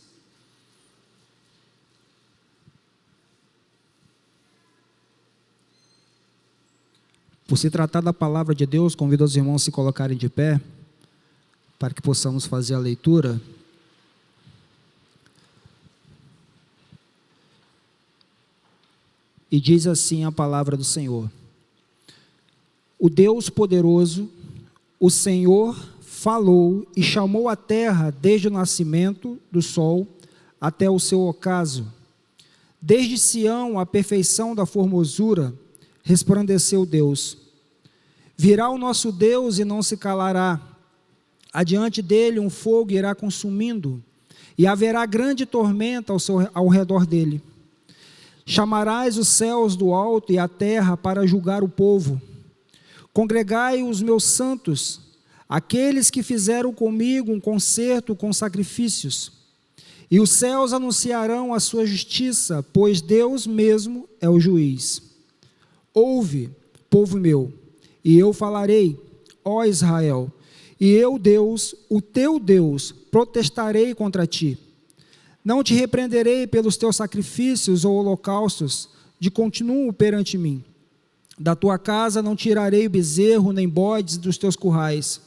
Por se tratar da palavra de Deus, convido os irmãos a se colocarem de pé, para que possamos fazer a leitura. E diz assim a palavra do Senhor: o Deus poderoso, o Senhor, falou e chamou a terra desde o nascimento do sol até o seu ocaso. Desde Sião, a perfeição da formosura, resplandeceu Deus. Virá o nosso Deus e não se calará. Adiante dele um fogo irá consumindo, e haverá grande tormenta ao redor dele. Chamarás os céus do alto e a terra para julgar o povo. Congregai os meus santos, aqueles que fizeram comigo um concerto com sacrifícios. E os céus anunciarão a sua justiça, pois Deus mesmo é o juiz. Ouve, povo meu, e eu falarei, ó Israel, e eu, Deus, o teu Deus, protestarei contra ti. Não te repreenderei pelos teus sacrifícios ou holocaustos, de continuo perante mim. Da tua casa não tirarei bezerro nem bodes dos teus currais,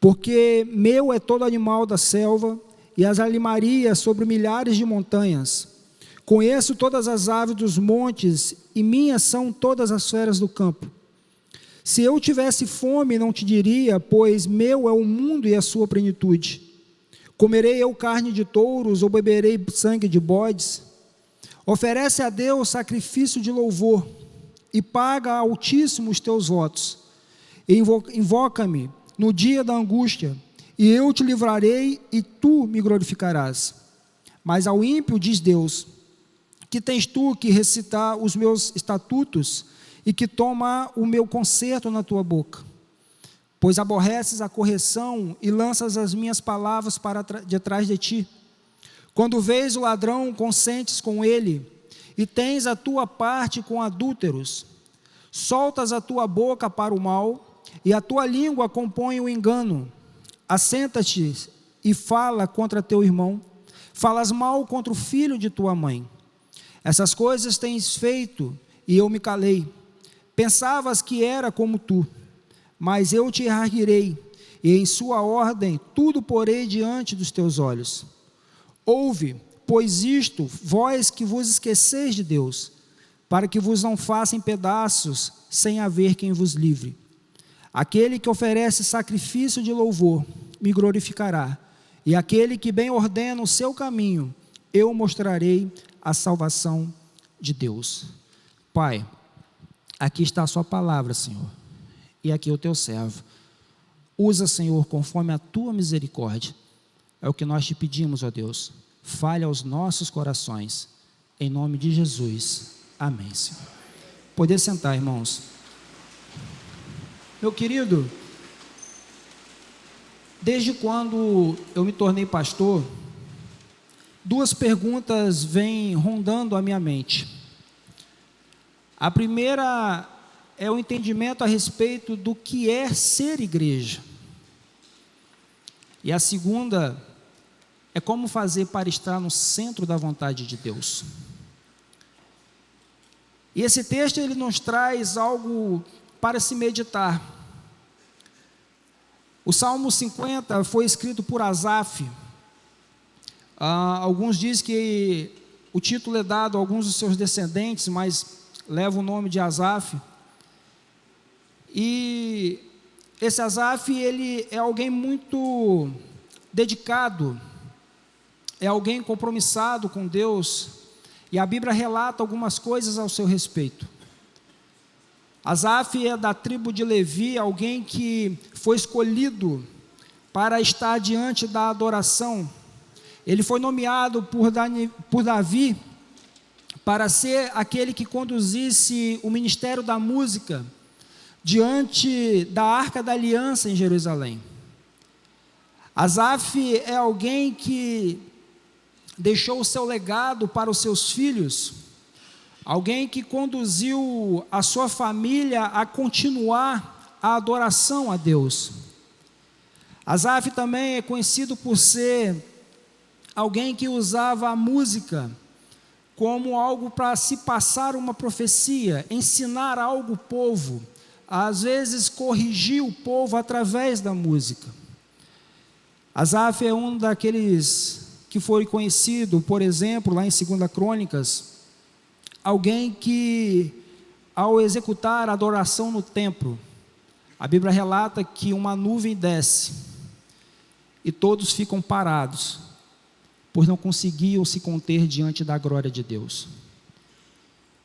porque meu é todo animal da selva e as alimarias sobre milhares de montanhas. Conheço todas as aves dos montes e minhas são todas as feras do campo. Se eu tivesse fome, não te diria, pois meu é o mundo e a sua plenitude. Comerei eu carne de touros ou beberei sangue de bodes? Oferece a Deus sacrifício de louvor e paga a Altíssimo os teus votos. Invoca-me no dia da angústia, e eu te livrarei e tu me glorificarás. Mas ao ímpio diz Deus: que tens tu que recitar os meus estatutos e que toma o meu conserto na tua boca? Pois aborreces a correção e lanças as minhas palavras para detrás de ti. Quando vês o ladrão, consentes com ele, e tens a tua parte com adúlteros. Soltas a tua boca para o mal, e a tua língua compõe o engano. Assenta-te e fala contra teu irmão, falas mal contra o filho de tua mãe. Essas coisas tens feito, e eu me calei. Pensavas que era como tu, mas eu te erguerei, e em sua ordem tudo porei diante dos teus olhos. Ouve, pois isto, vós que vos esqueceis de Deus, para que vos não façam pedaços, sem haver quem vos livre. Aquele que oferece sacrifício de louvor, me glorificará, e aquele que bem ordena o seu caminho, eu mostrarei a salvação de Deus. Pai, aqui está a sua palavra, Senhor, e aqui o teu servo. Usa, Senhor, conforme a tua misericórdia. É o que nós te pedimos, ó Deus. Fale aos nossos corações, em nome de Jesus. Amém, Senhor. Poder sentar, irmãos. Meu querido, desde quando eu me tornei pastor, duas perguntas vêm rondando a minha mente. A primeira é o entendimento a respeito do que é ser igreja. E a segunda é como fazer para estar no centro da vontade de Deus. E esse texto ele nos traz algo para se meditar. O Salmo 50 foi escrito por Asaf. Alguns dizem que o título é dado a alguns dos seus descendentes, mas leva o nome de Asaf. E esse Asaf, ele é alguém muito dedicado, é alguém compromissado com Deus, e a Bíblia relata algumas coisas ao seu respeito. Asaf é da tribo de Levi, alguém que foi escolhido para estar diante da adoração. Ele foi nomeado por Davi para ser aquele que conduzisse o ministério da música diante da Arca da Aliança em Jerusalém. Asaf é alguém que deixou o seu legado para os seus filhos, alguém que conduziu a sua família a continuar a adoração a Deus. Asaf também é conhecido por ser alguém que usava a música como algo para se passar uma profecia, ensinar algo ao povo, às vezes corrigir o povo através da música. Asaf é um daqueles que foi conhecido, por exemplo, lá em 2 Crônicas, alguém que, ao executar a adoração no templo, a Bíblia relata que uma nuvem desce e todos ficam parados, pois não conseguiam se conter diante da glória de Deus.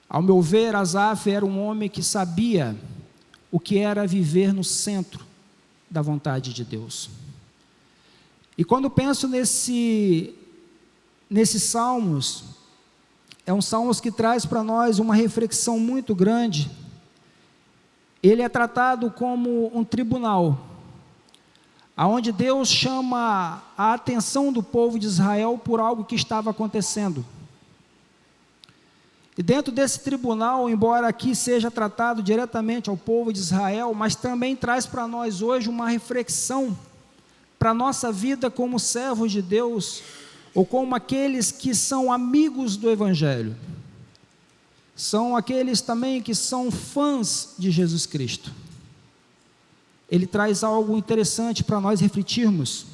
Ao meu ver, Asaf era um homem que sabia o que era viver no centro da vontade de Deus. E quando penso nesses salmos, é um salmos que traz para nós uma reflexão muito grande. Ele é tratado como um tribunal, aonde Deus chama a atenção do povo de Israel por algo que estava acontecendo. E dentro desse tribunal, embora aqui seja tratado diretamente ao povo de Israel, mas também traz para nós hoje uma reflexão para a nossa vida como servos de Deus, ou como aqueles que são amigos do Evangelho. São aqueles também que são fãs de Jesus Cristo. Ele traz algo interessante para nós refletirmos.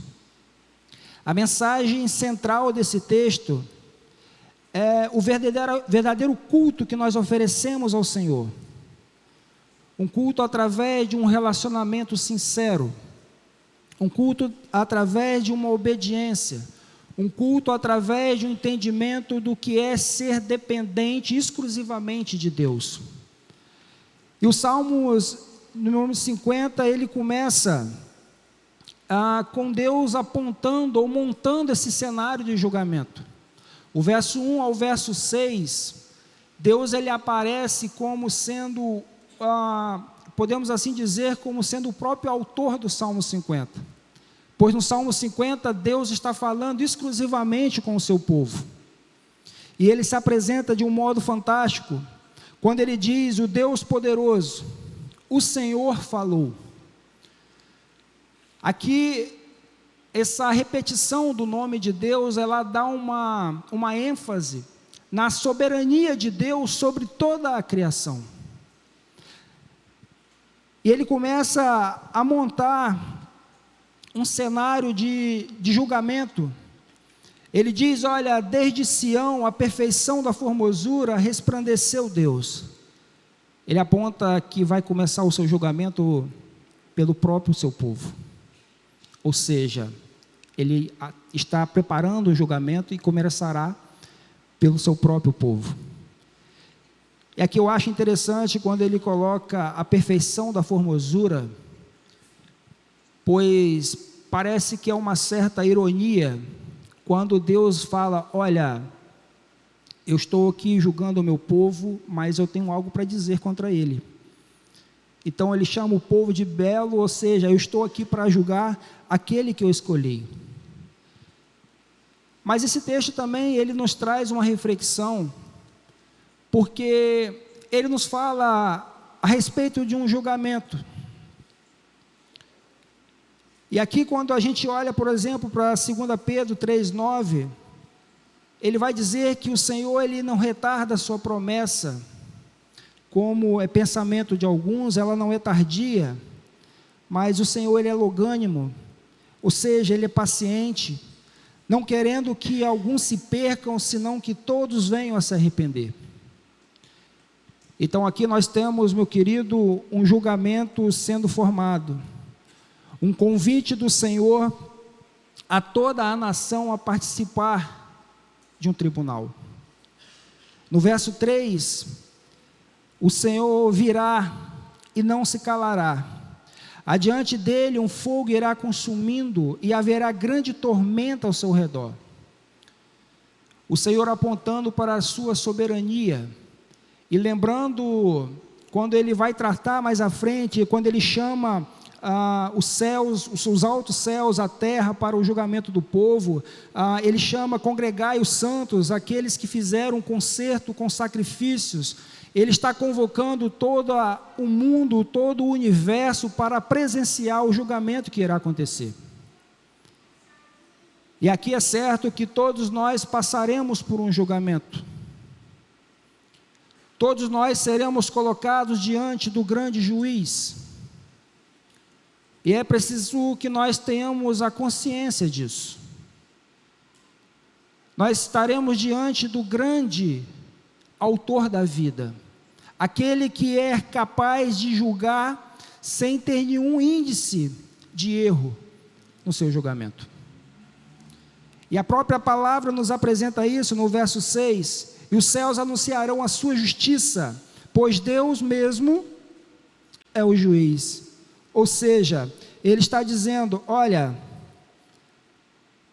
A mensagem central desse texto é o verdadeiro culto que nós oferecemos ao Senhor. Um culto através de um relacionamento sincero. Um culto através de uma obediência. Um culto através de um entendimento do que é ser dependente exclusivamente de Deus. E o Salmos, no número 50, ele começa com Deus apontando ou montando esse cenário de julgamento. O verso 1 ao verso 6, Deus ele aparece como sendo, podemos assim dizer, como sendo o próprio autor do Salmo 50. Pois no Salmo 50, Deus está falando exclusivamente com o seu povo. E ele se apresenta de um modo fantástico, quando ele diz: o Deus poderoso, o Senhor falou. Aqui, essa repetição do nome de Deus, ela dá uma ênfase na soberania de Deus sobre toda a criação. E ele começa a montar um cenário de julgamento. Ele diz: olha, desde Sião, a perfeição da formosura, resplandeceu Deus. Ele aponta que vai começar o seu julgamento pelo próprio seu povo. Ou seja, ele está preparando o julgamento e começará pelo seu próprio povo. E aqui eu acho interessante quando ele coloca a perfeição da formosura, pois parece que é uma certa ironia quando Deus fala: olha, eu estou aqui julgando o meu povo, mas eu tenho algo para dizer contra ele. Então ele chama o povo de belo, ou seja, eu estou aqui para julgar aquele que eu escolhi. Mas esse texto também, ele nos traz uma reflexão, porque ele nos fala a respeito de um julgamento. E aqui quando a gente olha, por exemplo, para 2 Pedro 3,9, ele vai dizer que o Senhor ele não retarda a sua promessa, como é pensamento de alguns, ela não é tardia, mas o Senhor ele é longânimo, ou seja, ele é paciente, não querendo que alguns se percam, senão que todos venham a se arrepender. Então aqui nós temos, meu querido, um julgamento sendo formado, um convite do Senhor a toda a nação a participar de um tribunal. No verso 3, o Senhor virá e não se calará. Adiante dele um fogo irá consumindo e haverá grande tormenta ao seu redor. O Senhor apontando para a sua soberania e lembrando quando ele vai tratar mais à frente, quando ele chama os céus, os altos céus, a terra para o julgamento do povo, ele chama congregai os santos, aqueles que fizeram um concerto com sacrifícios. Ele está convocando todo o mundo, todo o universo para presenciar o julgamento que irá acontecer. E aqui é certo que todos nós passaremos por um julgamento. Todos nós seremos colocados diante do grande juiz. E é preciso que nós tenhamos a consciência disso. Nós estaremos diante do grande autor da vida, aquele que é capaz de julgar sem ter nenhum índice de erro no seu julgamento. E a própria palavra nos apresenta isso no verso 6: e os céus anunciarão a sua justiça, pois Deus mesmo é o juiz. Ou seja, ele está dizendo: olha,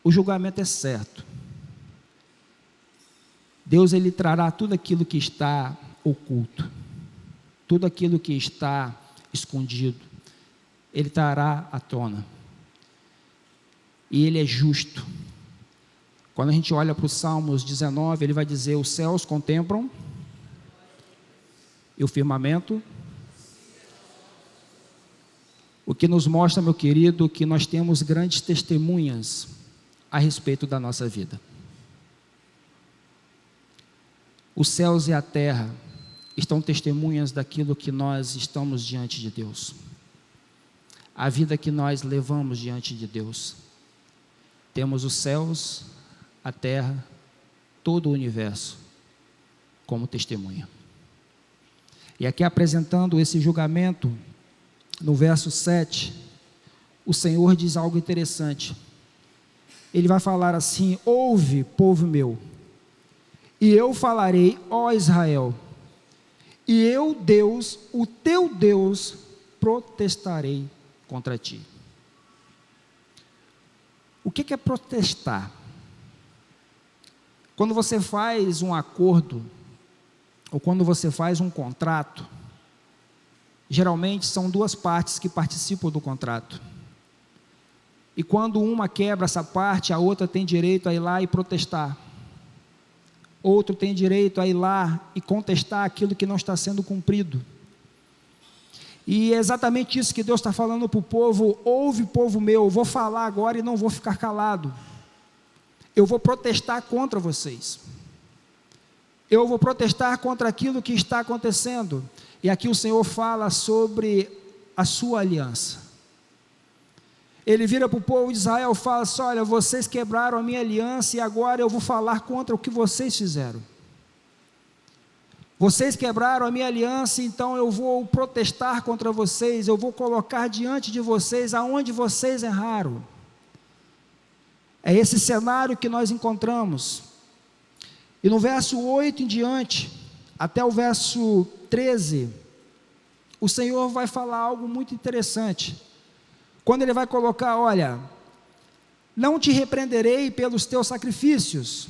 o julgamento é certo. Deus, ele trará tudo aquilo que está oculto, tudo aquilo que está escondido, ele trará à tona. E ele é justo. Quando a gente olha para o Salmos 19, ele vai dizer: os céus contemplam e o firmamento. O que nos mostra, meu querido, que nós temos grandes testemunhas a respeito da nossa vida. Os céus e a terra estão testemunhas daquilo que nós estamos diante de Deus. A vida que nós levamos diante de Deus. Temos os céus, a terra, todo o universo como testemunha. E aqui apresentando esse julgamento, no verso 7, o Senhor diz algo interessante. Ele vai falar assim: ouve, povo meu, e eu falarei, ó Israel, e eu, Deus, o teu Deus, protestarei contra ti. O que é protestar? Quando você faz um acordo, ou quando você faz um contrato, geralmente são duas partes que participam do contrato. E quando uma quebra essa parte, a outra tem direito a ir lá e protestar. Outro tem direito a ir lá e contestar aquilo que não está sendo cumprido. E é exatamente isso que Deus está falando para o povo: ouve, povo meu, eu vou falar agora e não vou ficar calado. Eu vou protestar contra vocês. Eu vou protestar contra aquilo que está acontecendo. E aqui o Senhor fala sobre a sua aliança. Ele vira para o povo de Israel e fala assim: olha, vocês quebraram a minha aliança e agora eu vou falar contra o que vocês fizeram. Vocês quebraram a minha aliança, então eu vou protestar contra vocês, eu vou colocar diante de vocês aonde vocês erraram. É esse cenário que nós encontramos. E no verso 8 em diante, até o verso 13, o Senhor vai falar algo muito interessante. Quando ele vai colocar: olha, não te repreenderei pelos teus sacrifícios,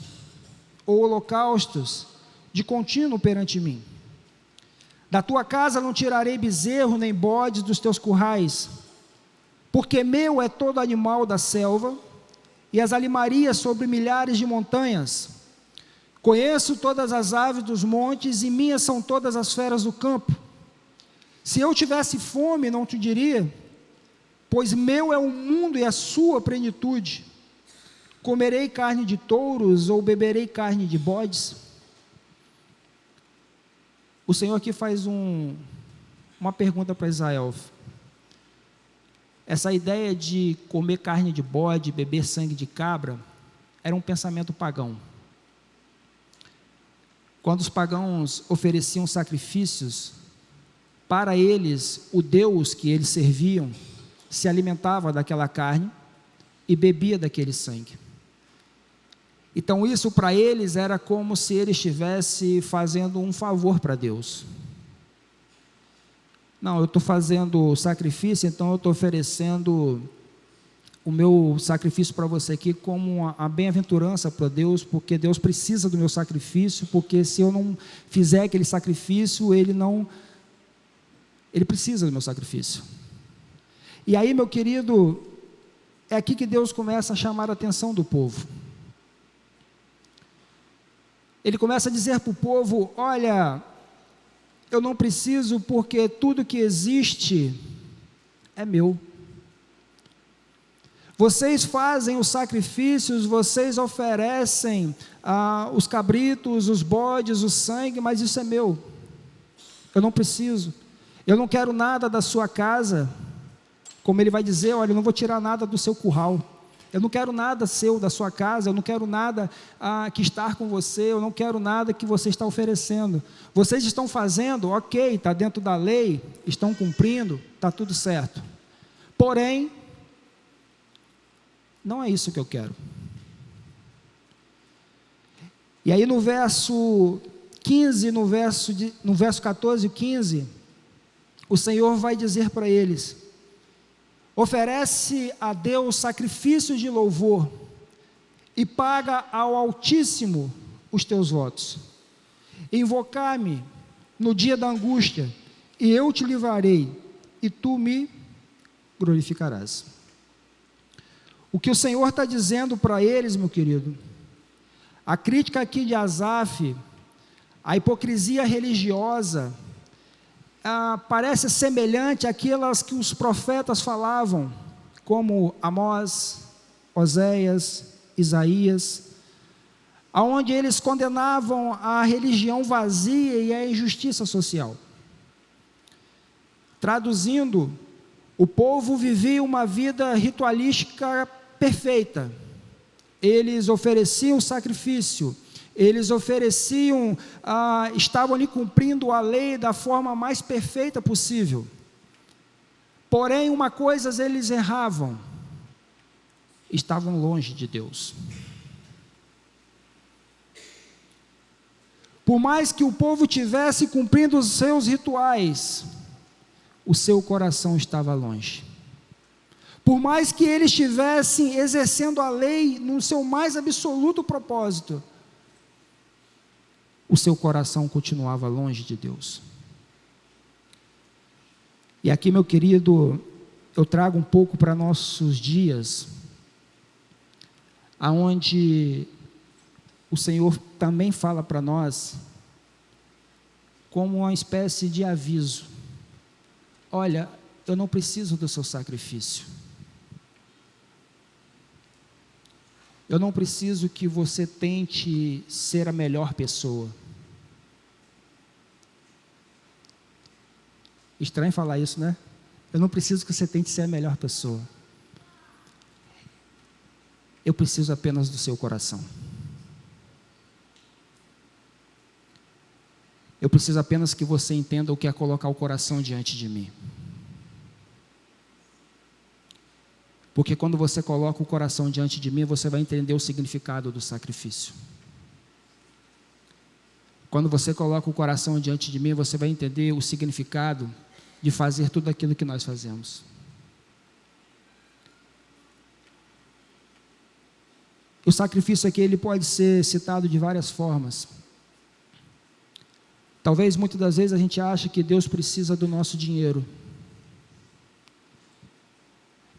ou holocaustos, de contínuo perante mim. Da tua casa não tirarei bezerro, nem bode dos teus currais, porque meu é todo animal da selva, e as alimarias sobre milhares de montanhas. Conheço todas as aves dos montes, e minhas são todas as feras do campo. Se eu tivesse fome, não te diria, pois meu é o mundo e a sua plenitude. Comerei carne de touros, ou beberei carne de bodes? O Senhor aqui faz uma pergunta para Israel. Essa ideia de comer carne de bode, beber sangue de cabra, era um pensamento pagão. Quando os pagãos ofereciam sacrifícios, para eles, o Deus que eles serviam se alimentava daquela carne e bebia daquele sangue. Então isso para eles era como se ele estivesse fazendo um favor para Deus. Não, eu estou fazendo sacrifício, então eu estou oferecendo o meu sacrifício para você aqui como uma bem-aventurança para Deus, porque Deus precisa do meu sacrifício, porque se eu não fizer aquele sacrifício, Ele precisa do meu sacrifício. E aí, meu querido, é aqui que Deus começa a chamar a atenção do povo. Ele começa a dizer para o povo: olha, eu não preciso, porque tudo que existe é meu. Vocês fazem os sacrifícios, vocês oferecem os cabritos, os bodes, o sangue, mas isso é meu. Eu não preciso. Eu não quero nada da sua casa. Como ele vai dizer: olha, eu não vou tirar nada do seu curral. Eu não quero nada seu, da sua casa, eu não quero nada que estar com você, eu não quero nada que você está oferecendo. Vocês estão fazendo, ok, está dentro da lei, estão cumprindo, está tudo certo. Porém, não é isso que eu quero. E aí no verso 15, no verso 14 e 15, o Senhor vai dizer para eles: oferece a Deus sacrifícios de louvor e paga ao Altíssimo os teus votos. Invocar-me no dia da angústia, e eu te livrarei, e tu me glorificarás. O que o Senhor está dizendo para eles, meu querido, a crítica aqui de Asaf, a hipocrisia religiosa, parece semelhante àquelas que os profetas falavam, como Amós, Oséias, Isaías, aonde eles condenavam a religião vazia e a injustiça social. Traduzindo, o povo vivia uma vida ritualística perfeita. Eles ofereciam sacrifício, eles ofereciam, estavam ali cumprindo a lei da forma mais perfeita possível. Porém, uma coisa eles erravam: estavam longe de Deus. Por mais que o povo tivesse cumprindo os seus rituais, o seu coração estava longe. Por mais que eles estivessem exercendo a lei no seu mais absoluto propósito, o seu coração continuava longe de Deus. E aqui, meu querido, eu trago um pouco para nossos dias, aonde o Senhor também fala para nós, como uma espécie de aviso: olha, eu não preciso do seu sacrifício. Eu não preciso que você tente ser a melhor pessoa. Estranho falar isso, né? Eu não preciso que você tente ser a melhor pessoa. Eu preciso apenas do seu coração. Eu preciso apenas que você entenda o que é colocar o coração diante de mim. Porque quando você coloca o coração diante de mim, você vai entender o significado do sacrifício. Quando você coloca o coração diante de mim, você vai entender o significado de fazer tudo aquilo que nós fazemos. O sacrifício aqui, ele pode ser citado de várias formas. Talvez muitas das vezes a gente ache que Deus precisa do nosso dinheiro.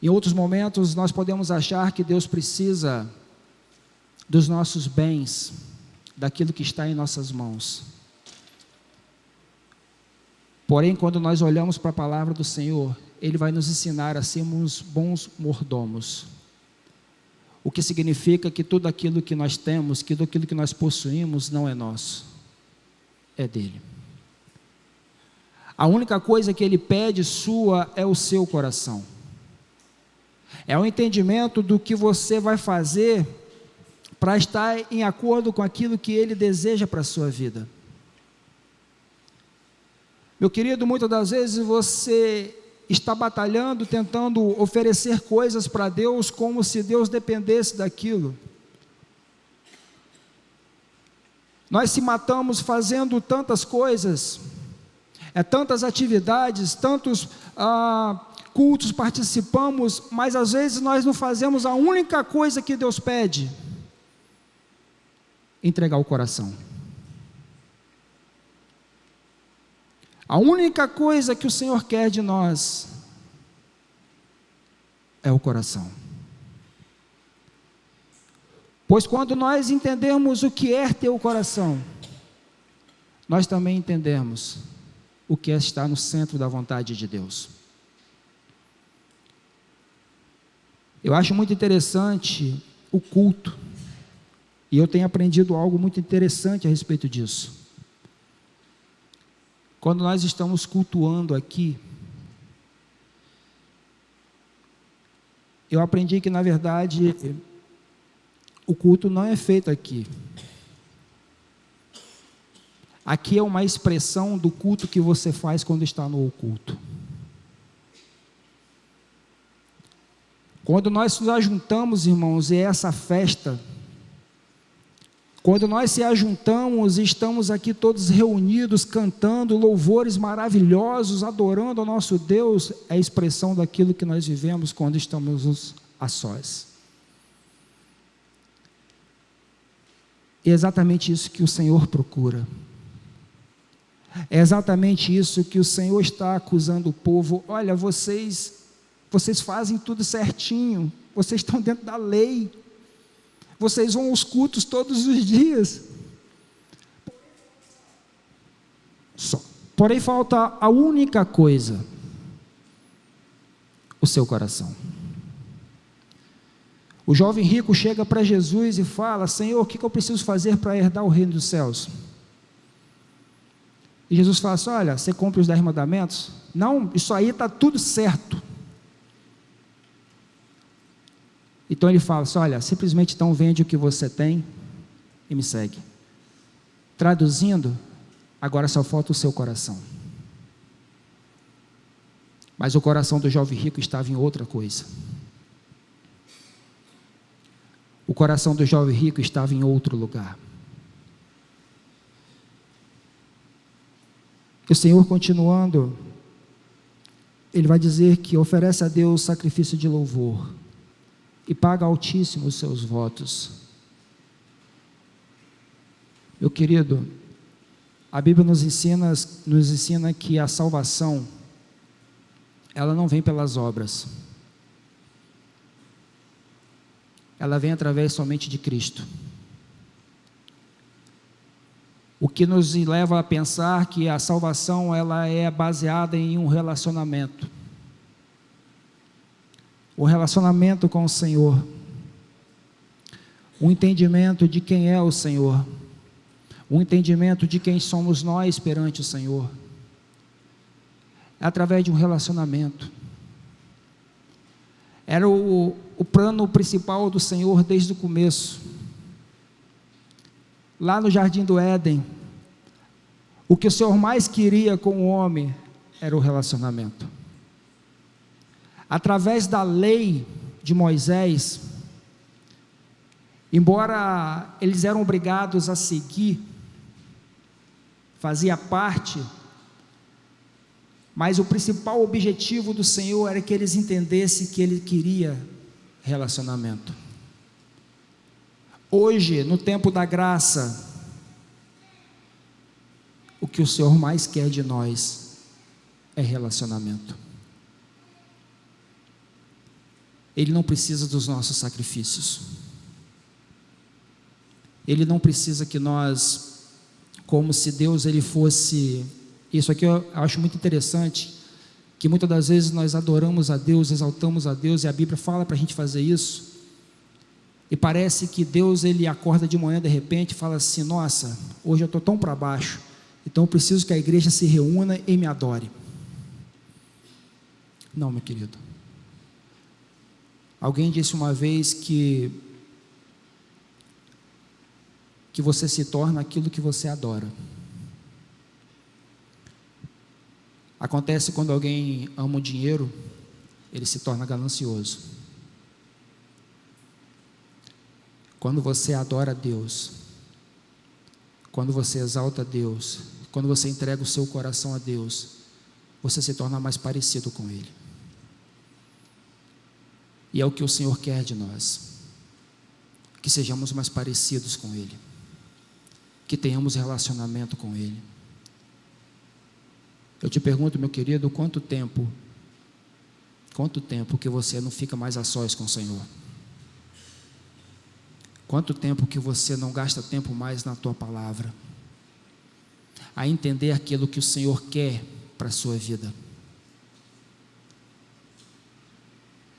Em outros momentos nós podemos achar que Deus precisa dos nossos bens, daquilo que está em nossas mãos. Porém, quando nós olhamos para a palavra do Senhor, Ele vai nos ensinar a sermos bons mordomos. O que significa que tudo aquilo que nós temos, que tudo aquilo que nós possuímos não é nosso, é dele. A única coisa que Ele pede sua é o seu coração. É o entendimento do que você vai fazer para estar em acordo com aquilo que Ele deseja para a sua vida. Meu querido, muitas das vezes você está batalhando, tentando oferecer coisas para Deus como se Deus dependesse daquilo. Nós se matamos fazendo tantas coisas, tantas atividades, tantos cultos participamos, mas às vezes nós não fazemos a única coisa que Deus pede: entregar o coração. A única coisa que o Senhor quer de nós é o coração. Pois quando nós entendemos o que é ter o coração, nós também entendemos o que é estar no centro da vontade de Deus. Eu acho muito interessante o culto, e eu tenho aprendido algo muito interessante a respeito disso. Quando nós estamos cultuando aqui, eu aprendi que, na verdade, o culto não é feito aqui. Aqui é uma expressão do culto que você faz quando está no oculto. Quando nós nos ajuntamos, irmãos, e essa festa, quando nós se ajuntamos e estamos aqui todos reunidos, cantando louvores maravilhosos, adorando ao nosso Deus, é a expressão daquilo que nós vivemos quando estamos a sós. É exatamente isso que o Senhor procura. É exatamente isso que o Senhor está acusando o povo. Olha, vocês fazem tudo certinho, vocês estão dentro da lei, vocês vão aos cultos todos os dias. Porém falta a única coisa: o seu coração. O jovem rico chega para Jesus e fala: Senhor, o que eu preciso fazer para herdar o reino dos céus? E Jesus fala assim: olha, você cumpre os 10 mandamentos? Não, isso aí está tudo certo. Então ele fala assim: olha, simplesmente então vende o que você tem e me segue. Traduzindo, agora só falta o seu coração. Mas o coração do jovem rico estava em outra coisa. O coração do jovem rico estava em outro lugar. O Senhor, continuando, Ele vai dizer que oferece a Deus sacrifício de louvor e paga altíssimo os seus votos. Meu querido, a Bíblia nos ensina que a salvação, ela não vem pelas obras, ela vem através somente de Cristo. O que nos leva a pensar que a salvação, ela é baseada em um relacionamento. O relacionamento com o Senhor, o entendimento de quem é o Senhor, o entendimento de quem somos nós perante o Senhor, é através de um relacionamento. Era o plano principal do Senhor desde o começo. Lá no Jardim do Éden, o que o Senhor mais queria com o homem era o relacionamento. Através da lei de Moisés, embora eles eram obrigados a seguir, fazia parte, mas o principal objetivo do Senhor era que eles entendessem que Ele queria relacionamento. Hoje, no tempo da graça, o que o Senhor mais quer de nós é relacionamento. Ele não precisa dos nossos sacrifícios. Ele não precisa que nós, como se Deus ele fosse... Isso aqui eu acho muito interessante, que muitas das vezes nós adoramos a Deus, exaltamos a Deus, e a Bíblia fala para a gente fazer isso, e parece que Deus ele acorda de manhã de repente e fala assim: nossa, hoje eu estou tão para baixo, então eu preciso que a igreja se reúna e me adore. Não, meu querido. Alguém disse uma vez que você se torna aquilo que você adora. Acontece quando alguém ama o dinheiro, ele se torna ganancioso. Quando você adora a Deus, quando você exalta a Deus, quando você entrega o seu coração a Deus, você se torna mais parecido com Ele. E é o que o Senhor quer de nós, que sejamos mais parecidos com Ele, que tenhamos relacionamento com Ele. Eu te pergunto, meu querido, quanto tempo que você não fica mais a sós com o Senhor? Quanto tempo que você não gasta tempo mais na tua palavra, a entender aquilo que o Senhor quer para a sua vida?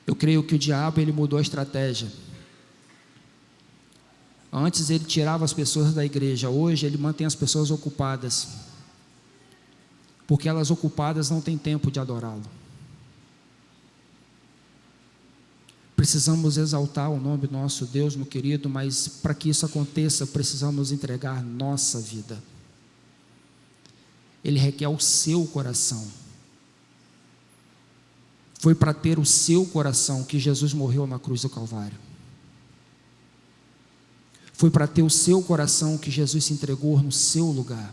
Eu creio que o diabo ele mudou a estratégia. Antes ele tirava as pessoas da igreja, hoje ele mantém as pessoas ocupadas, porque elas ocupadas não têm tempo de adorá-lo. precisamos exaltar o nome do nosso Deus, meu querido, mas para que isso aconteça, precisamos entregar nossa vida. Ele requer o seu coração. Foi para ter o seu coração que Jesus morreu na cruz do Calvário. Foi para ter o seu coração que Jesus se entregou no seu lugar.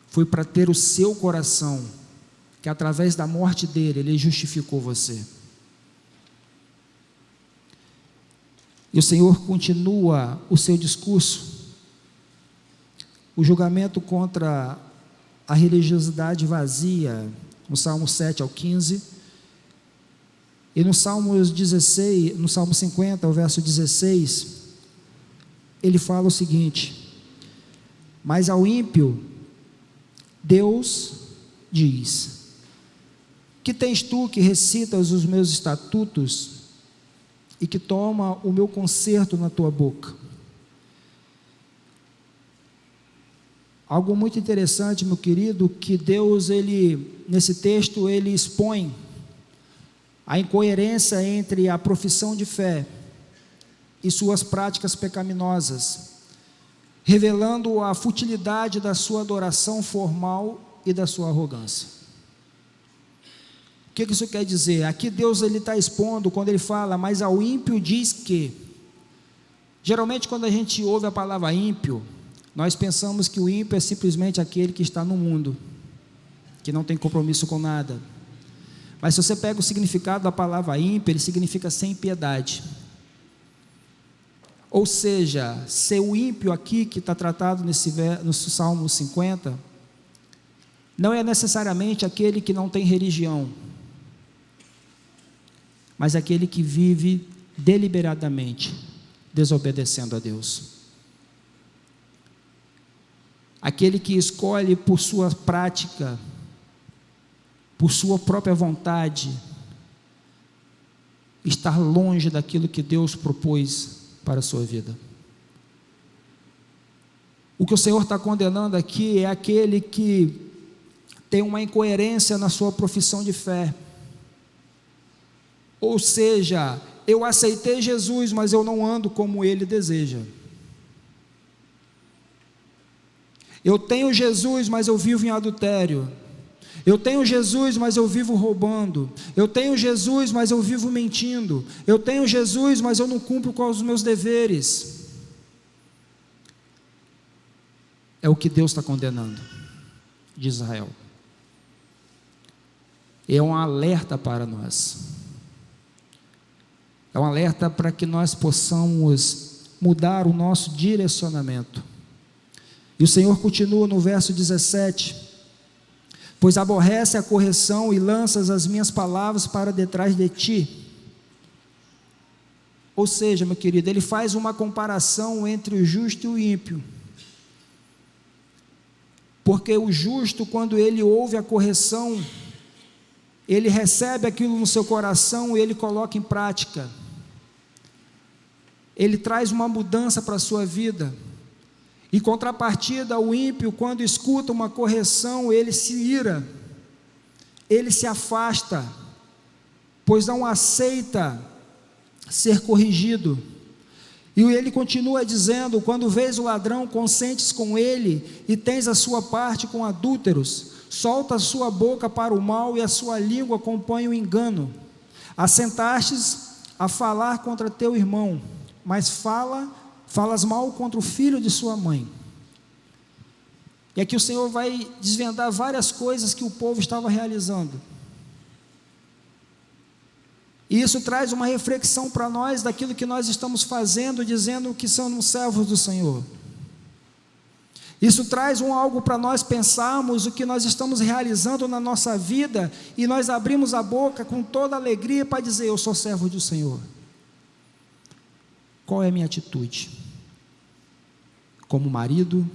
Foi para ter o seu coração que através da morte dele, ele justificou você. E o Senhor continua o seu discurso, o julgamento contra a religiosidade vazia, no Salmo 7 ao 15, e no Salmo 50, o verso 16, ele fala o seguinte: mas ao ímpio, Deus diz: que tens tu que recitas os meus estatutos e que toma o meu conserto na tua boca? Algo muito interessante, meu querido, que Deus, nesse texto, ele expõe a incoerência entre a profissão de fé e suas práticas pecaminosas, revelando a futilidade da sua adoração formal e da sua arrogância. O que isso quer dizer? Aqui Deus está expondo, quando ele fala, mas ao ímpio diz que. Geralmente quando a gente ouve a palavra ímpio, nós pensamos que o ímpio é simplesmente aquele que está no mundo, que não tem compromisso com nada. Mas se você pega o significado da palavra ímpio, ele significa sem piedade. Ou seja, ser o ímpio aqui, que está tratado no Salmo 50, não é necessariamente aquele que não tem religião, mas aquele que vive deliberadamente desobedecendo a Deus. Aquele que escolhe por sua prática, por sua própria vontade, estar longe daquilo que Deus propôs para a sua vida. O que o Senhor está condenando aqui é aquele que tem uma incoerência na sua profissão de fé. Ou seja, eu aceitei Jesus, mas eu não ando como Ele deseja. Eu tenho Jesus, mas eu vivo em adultério. Eu tenho Jesus, mas eu vivo roubando. Eu tenho Jesus, mas eu vivo mentindo. Eu tenho Jesus, mas eu não cumpro com os meus deveres. É o que Deus está condenando de Israel. É um alerta para nós. É um alerta para que nós possamos mudar o nosso direcionamento. E o Senhor continua no verso 17: pois aborrece a correção e lanças as minhas palavras para detrás de ti. Ou seja, meu querido, ele faz uma comparação entre o justo e o ímpio. Porque o justo, quando ele ouve a correção, ele recebe aquilo no seu coração e ele coloca em prática. Ele traz uma mudança para a sua vida. Em contrapartida, o ímpio, quando escuta uma correção, ele se ira, ele se afasta, pois não aceita ser corrigido. E ele continua dizendo: quando vês o ladrão, consentes com ele, e tens a sua parte com adúlteros, solta a sua boca para o mal, e a sua língua acompanha o engano. Assentastes a falar contra teu irmão, mas falas mal contra o filho de sua mãe. E aqui o Senhor vai desvendar várias coisas que o povo estava realizando. E isso traz uma reflexão para nós daquilo que nós estamos fazendo, dizendo que somos servos do Senhor. Isso traz algo para nós pensarmos o que nós estamos realizando na nossa vida, e nós abrimos a boca com toda alegria para dizer: eu sou servo do Senhor. Qual é a minha atitude? Como marido,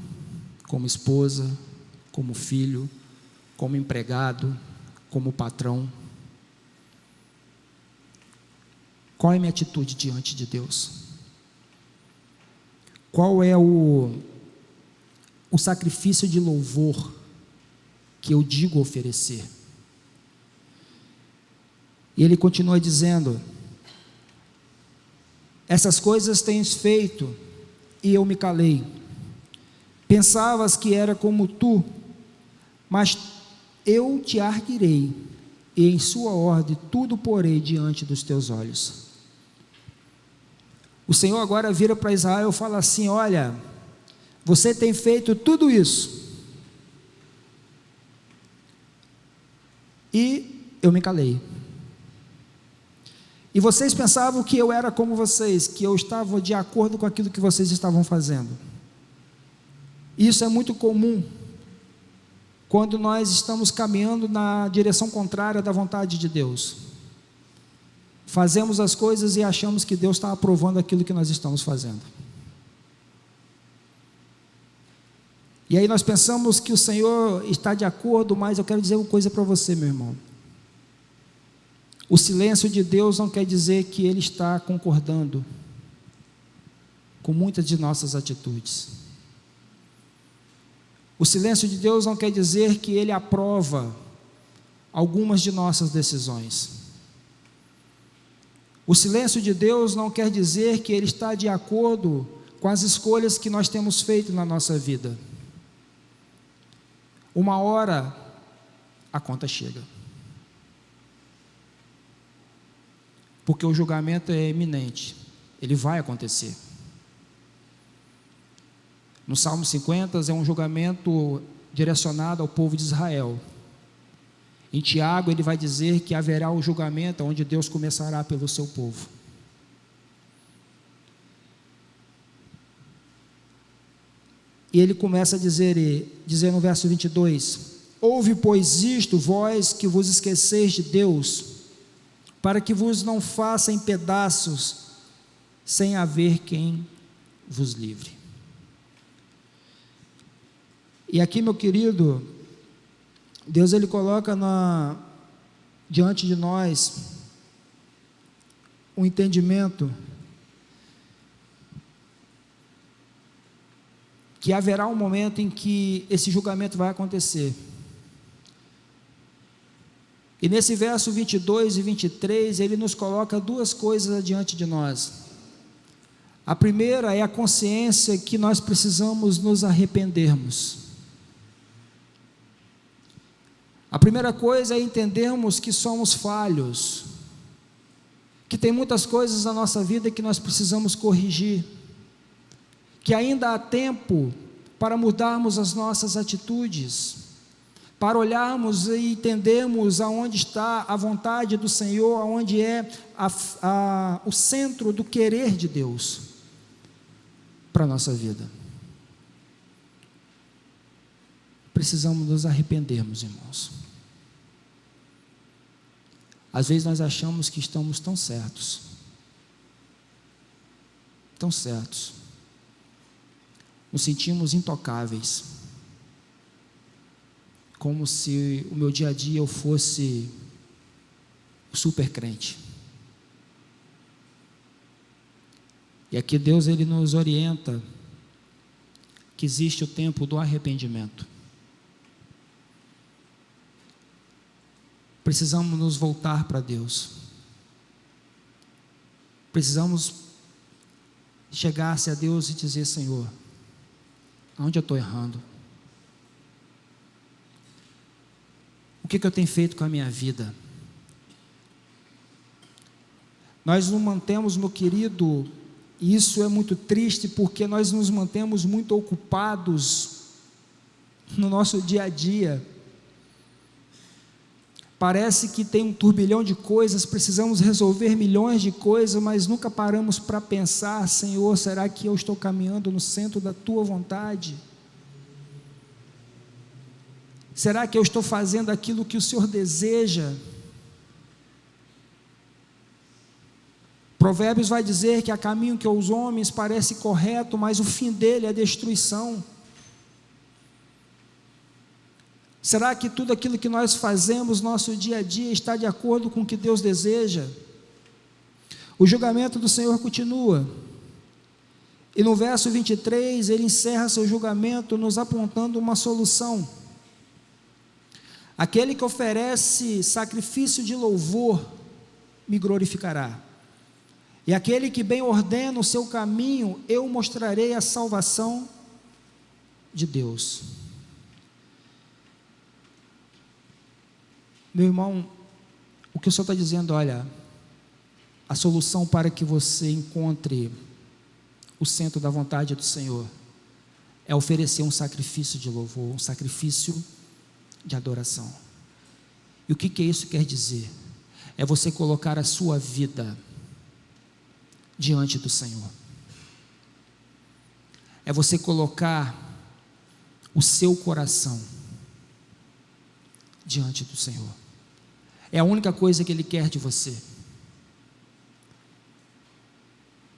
como esposa, como filho, como empregado, como patrão? Qual é a minha atitude diante de Deus? Qual é o sacrifício de louvor que eu digo oferecer? E ele continua dizendo: Essas coisas tens feito, e eu me calei. Pensavas que era como tu, mas eu te arguirei, e em sua ordem tudo porei diante dos teus olhos. O Senhor agora vira para Israel e fala assim: olha, você tem feito tudo isso, e eu me calei. E vocês pensavam que eu era como vocês, que eu estava de acordo com aquilo que vocês estavam fazendo. Isso é muito comum quando nós estamos caminhando na direção contrária da vontade de Deus. Fazemos as coisas e achamos que Deus está aprovando aquilo que nós estamos fazendo. E aí nós pensamos que o Senhor está de acordo, mas eu quero dizer uma coisa para você, meu irmão. O silêncio de Deus não quer dizer que Ele está concordando com muitas de nossas atitudes. O silêncio de Deus não quer dizer que Ele aprova algumas de nossas decisões. O silêncio de Deus não quer dizer que Ele está de acordo com as escolhas que nós temos feito na nossa vida. Uma hora a conta chega. Porque o julgamento é iminente, ele vai acontecer. No Salmo 50 é um julgamento direcionado ao povo de Israel. Em Tiago ele vai dizer que haverá o julgamento onde Deus começará pelo seu povo. E ele começa a dizer no verso 22: ouve, pois, isto, vós que vos esqueceis de Deus, para que vos não faça em pedaços, sem haver quem vos livre. E aqui, meu querido, Deus ele coloca diante de nós um entendimento que haverá um momento em que esse julgamento vai acontecer. E nesse verso 22 e 23, ele nos coloca duas coisas diante de nós. A primeira é a consciência que nós precisamos nos arrependermos. A primeira coisa é entendermos que somos falhos, que tem muitas coisas na nossa vida que nós precisamos corrigir, que ainda há tempo para mudarmos as nossas atitudes, para olharmos e entendermos aonde está a vontade do Senhor, aonde é o centro do querer de Deus para a nossa vida. Precisamos nos arrependermos, irmãos. Às vezes nós achamos que estamos tão certos, nos sentimos intocáveis, como se o meu dia a dia eu fosse o super crente. E aqui Deus ele nos orienta que existe o tempo do arrependimento. Precisamos nos voltar para Deus. Precisamos chegar-se a Deus e dizer: Senhor, aonde eu estou errando? O que eu tenho feito com a minha vida? Nós nos mantemos, meu querido, e isso é muito triste, porque nós nos mantemos muito ocupados no nosso dia a dia. Parece que tem um turbilhão de coisas, precisamos resolver milhões de coisas, mas nunca paramos para pensar: Senhor, será que eu estou caminhando no centro da Tua vontade? Será que eu estou fazendo aquilo que o Senhor deseja? Provérbios vai dizer que há caminho que aos homens parece correto, mas o fim dele é destruição. Será que tudo aquilo que nós fazemos no nosso dia a dia está de acordo com o que Deus deseja? O julgamento do Senhor continua. E no verso 23, ele encerra seu julgamento nos apontando uma solução. Aquele que oferece sacrifício de louvor me glorificará. E aquele que bem ordena o seu caminho, eu mostrarei a salvação de Deus. Meu irmão, o que o Senhor está dizendo, olha, a solução para que você encontre o centro da vontade do Senhor é oferecer um sacrifício de louvor, um sacrifício de adoração. E o que isso quer dizer? É você colocar a sua vida diante do Senhor. É você colocar o seu coração diante do Senhor. É a única coisa que Ele quer de você.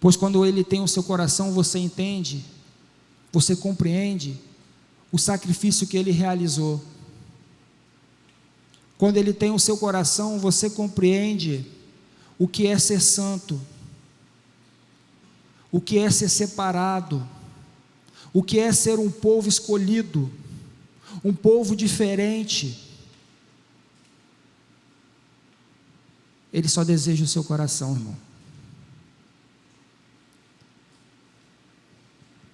Pois quando Ele tem o seu coração, você entende, você compreende o sacrifício que Ele realizou. Quando Ele tem o seu coração, você compreende o que é ser santo, o que é ser separado, o que é ser um povo escolhido, um povo diferente. Ele só deseja o seu coração, irmão.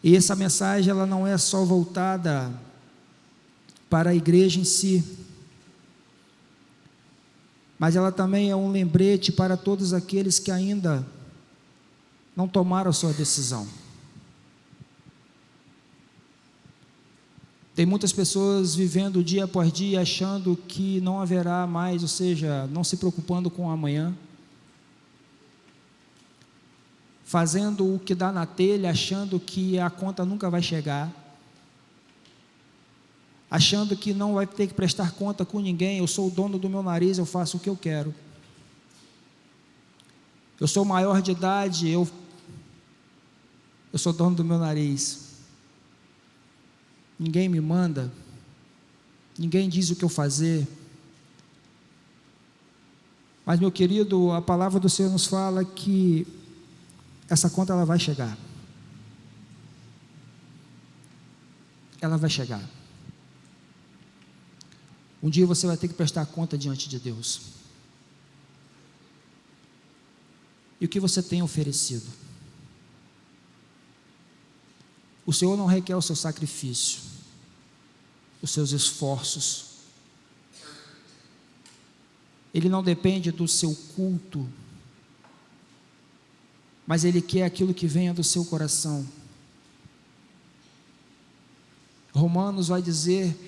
E essa mensagem, ela não é só voltada para a igreja em si, mas ela também é um lembrete para todos aqueles que ainda não tomaram a sua decisão. Tem muitas pessoas vivendo dia após dia achando que não haverá mais, ou seja, não se preocupando com o amanhã, fazendo o que dá na telha, achando que a conta nunca vai chegar, achando que não vai ter que prestar conta com ninguém. Eu sou o dono do meu nariz, eu faço o que eu quero. Eu sou maior de idade, eu sou dono do meu nariz. Ninguém me manda, ninguém diz o que eu fazer. Mas, meu querido, a palavra do Senhor nos fala que essa conta ela vai chegar. Ela vai chegar. Um dia você vai ter que prestar conta diante de Deus. E o que você tem oferecido? O Senhor não requer o seu sacrifício, os seus esforços. Ele não depende do seu culto, mas Ele quer aquilo que venha do seu coração. Romanos vai dizer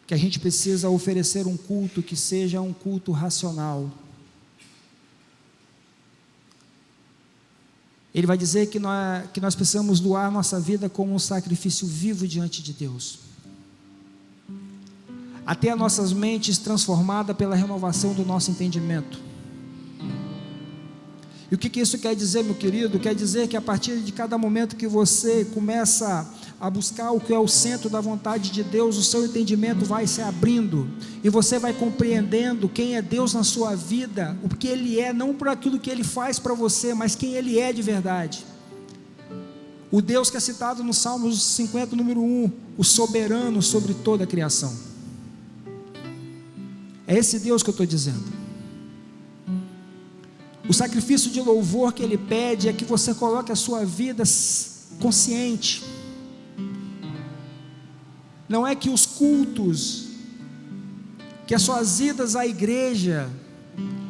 que a gente precisa oferecer um culto que seja um culto racional. Ele vai dizer que nós precisamos doar nossa vida como um sacrifício vivo diante de Deus, até as nossas mentes transformadas pela renovação do nosso entendimento. E o que isso quer dizer, meu querido? Quer dizer que a partir de cada momento que você começa a buscar o que é o centro da vontade de Deus, o seu entendimento vai se abrindo, e você vai compreendendo quem é Deus na sua vida, o que Ele é, não por aquilo que Ele faz para você, mas quem Ele é de verdade. O Deus que é citado no Salmos 50, número 1, o soberano sobre toda a criação. É esse Deus que eu estou dizendo. O sacrifício de louvor que Ele pede é que você coloque a sua vida consciente. Não é que os cultos, que as suas idas à igreja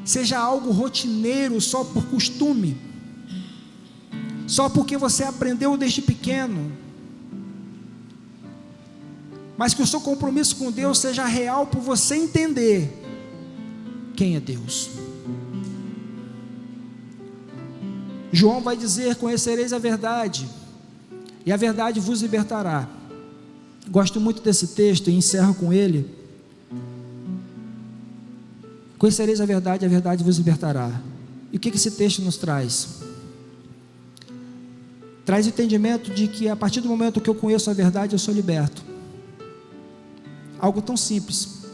seja algo rotineiro só por costume, só porque você aprendeu desde pequeno, mas que o seu compromisso com Deus seja real por você entender quem é Deus. João vai dizer: conhecereis a verdade, e a verdade vos libertará. Gosto muito desse texto e encerro com ele. Conhecereis a verdade vos libertará. E o que esse texto nos traz? Traz o entendimento de que a partir do momento que eu conheço a verdade, eu sou liberto. Algo tão simples.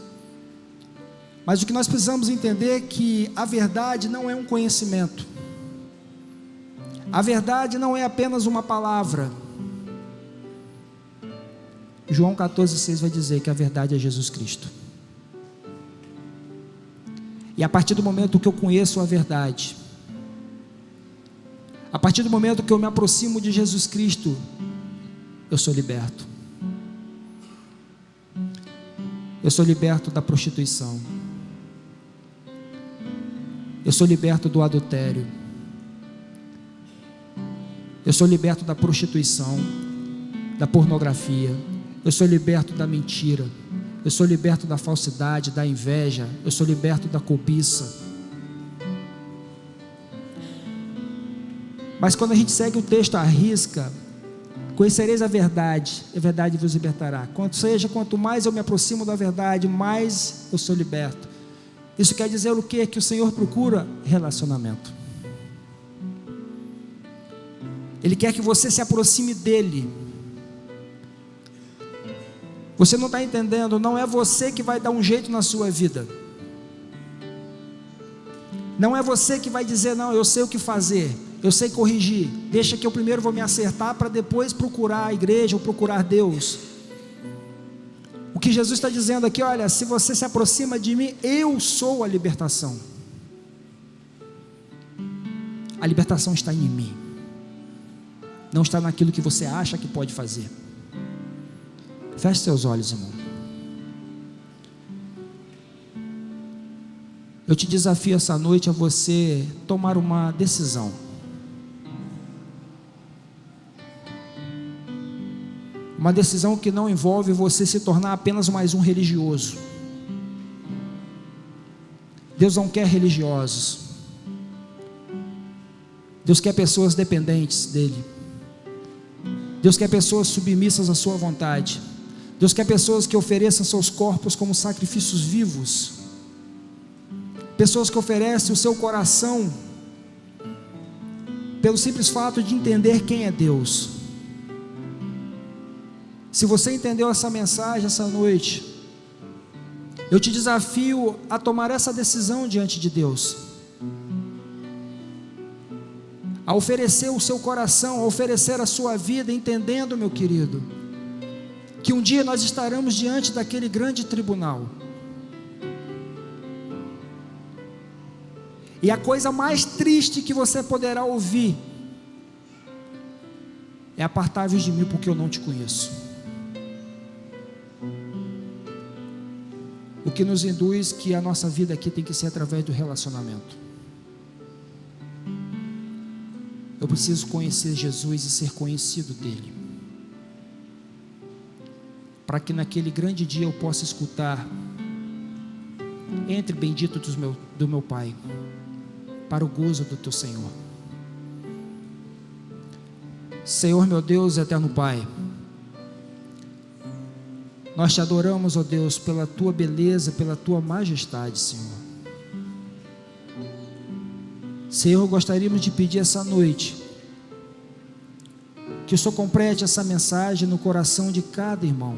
Mas o que nós precisamos entender é que a verdade não é um conhecimento. A verdade não é apenas uma palavra. João 14,6 vai dizer que a verdade é Jesus Cristo. E a partir do momento que eu conheço a verdade, A partir do momento que eu me aproximo de Jesus Cristo, eu sou liberto. Eu sou liberto da prostituição. Eu sou liberto do adultério. Eu sou liberto da prostituição, da pornografia. Eu sou liberto da mentira. Eu sou liberto da falsidade, da inveja. Eu sou liberto da cobiça. Mas quando a gente segue o texto à risca, conhecereis a verdade vos libertará. Quanto mais eu me aproximo da verdade, mais eu sou liberto. Isso quer dizer o quê? Que o Senhor procura relacionamento. Ele quer que você se aproxime dEle. Você não está entendendo, não é você que vai dar um jeito na sua vida. Não é você que vai dizer, não, eu sei o que fazer, eu sei corrigir, deixa que eu primeiro vou me acertar para depois procurar a igreja ou procurar Deus. O que Jesus está dizendo aqui, olha, se você se aproxima de mim, eu sou a libertação. A libertação está em mim, não está naquilo que você acha que pode fazer. Feche seus olhos, irmão. Eu te desafio essa noite a você tomar uma decisão. Uma decisão que não envolve você se tornar apenas mais um religioso. Deus não quer religiosos. Deus quer pessoas dependentes dEle. Deus quer pessoas submissas à sua vontade. Deus quer pessoas que ofereçam seus corpos como sacrifícios vivos. Pessoas que oferecem o seu coração pelo simples fato de entender quem é Deus. Se você entendeu essa mensagem essa noite, eu te desafio a tomar essa decisão diante de Deus, a oferecer o seu coração, a oferecer a sua vida, entendendo, meu querido, que um dia nós estaremos diante daquele grande tribunal. E a coisa mais triste que você poderá ouvir é: apartai-vos de mim, porque eu não te conheço. O que nos induz que a nossa vida aqui tem que ser através do relacionamento. Eu preciso conhecer Jesus e ser conhecido dele, para que naquele grande dia eu possa escutar: entre bendito do meu Pai, para o gozo do teu Senhor. Senhor, meu Deus, eterno Pai, nós te adoramos, ó Deus, pela tua beleza, pela tua majestade, Senhor. Senhor, gostaríamos de pedir essa noite que o Senhor complete essa mensagem no coração de cada irmão,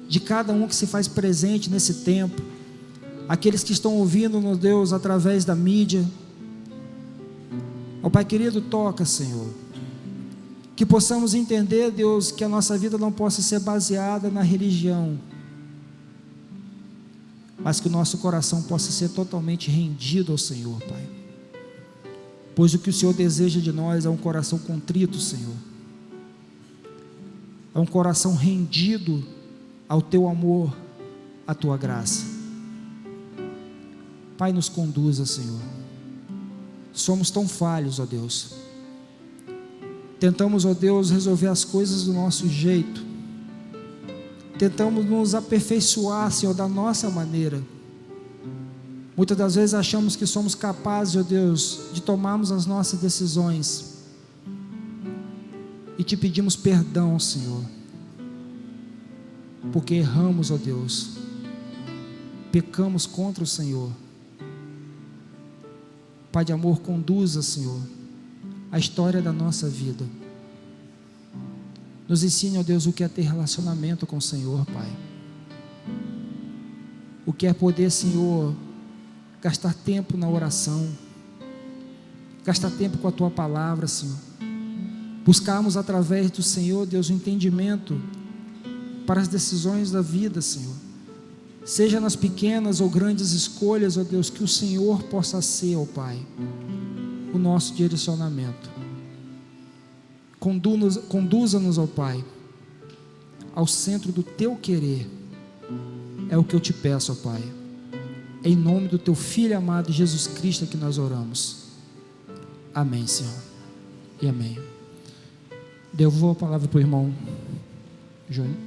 de cada um que se faz presente nesse tempo, aqueles que estão ouvindo, meu Deus, através da mídia. Ó Pai querido, toca, Senhor, que possamos entender, Deus, que a nossa vida não possa ser baseada na religião, mas que o nosso coração possa ser totalmente rendido ao Senhor, Pai, pois o que o Senhor deseja de nós é um coração contrito, Senhor, é um coração rendido ao teu amor, à tua graça. Pai, nos conduza, Senhor. Somos tão falhos, ó Deus. Tentamos, ó Deus, resolver as coisas do nosso jeito. Tentamos nos aperfeiçoar, Senhor, da nossa maneira. Muitas das vezes achamos que somos capazes, ó Deus, de tomarmos as nossas decisões. E te pedimos perdão, Senhor, porque erramos, ó Deus. Pecamos contra o Senhor. Pai de amor, conduza, Senhor, a história da nossa vida. Nos ensine, ó Deus, o que é ter relacionamento com o Senhor, Pai. O que é poder, Senhor, gastar tempo na oração, gastar tempo com a Tua palavra, Senhor. Buscarmos através do Senhor, Deus, o entendimento para as decisões da vida, Senhor. Seja nas pequenas ou grandes escolhas, ó Deus, que o Senhor possa ser, ó Pai, o nosso direcionamento. Conduza-nos, ó Pai, ao centro do Teu querer. É o que eu te peço, ó Pai. Em nome do Teu Filho amado Jesus Cristo que nós oramos. Amém, Senhor. E amém. Devolvo a palavra para o irmão Júnior.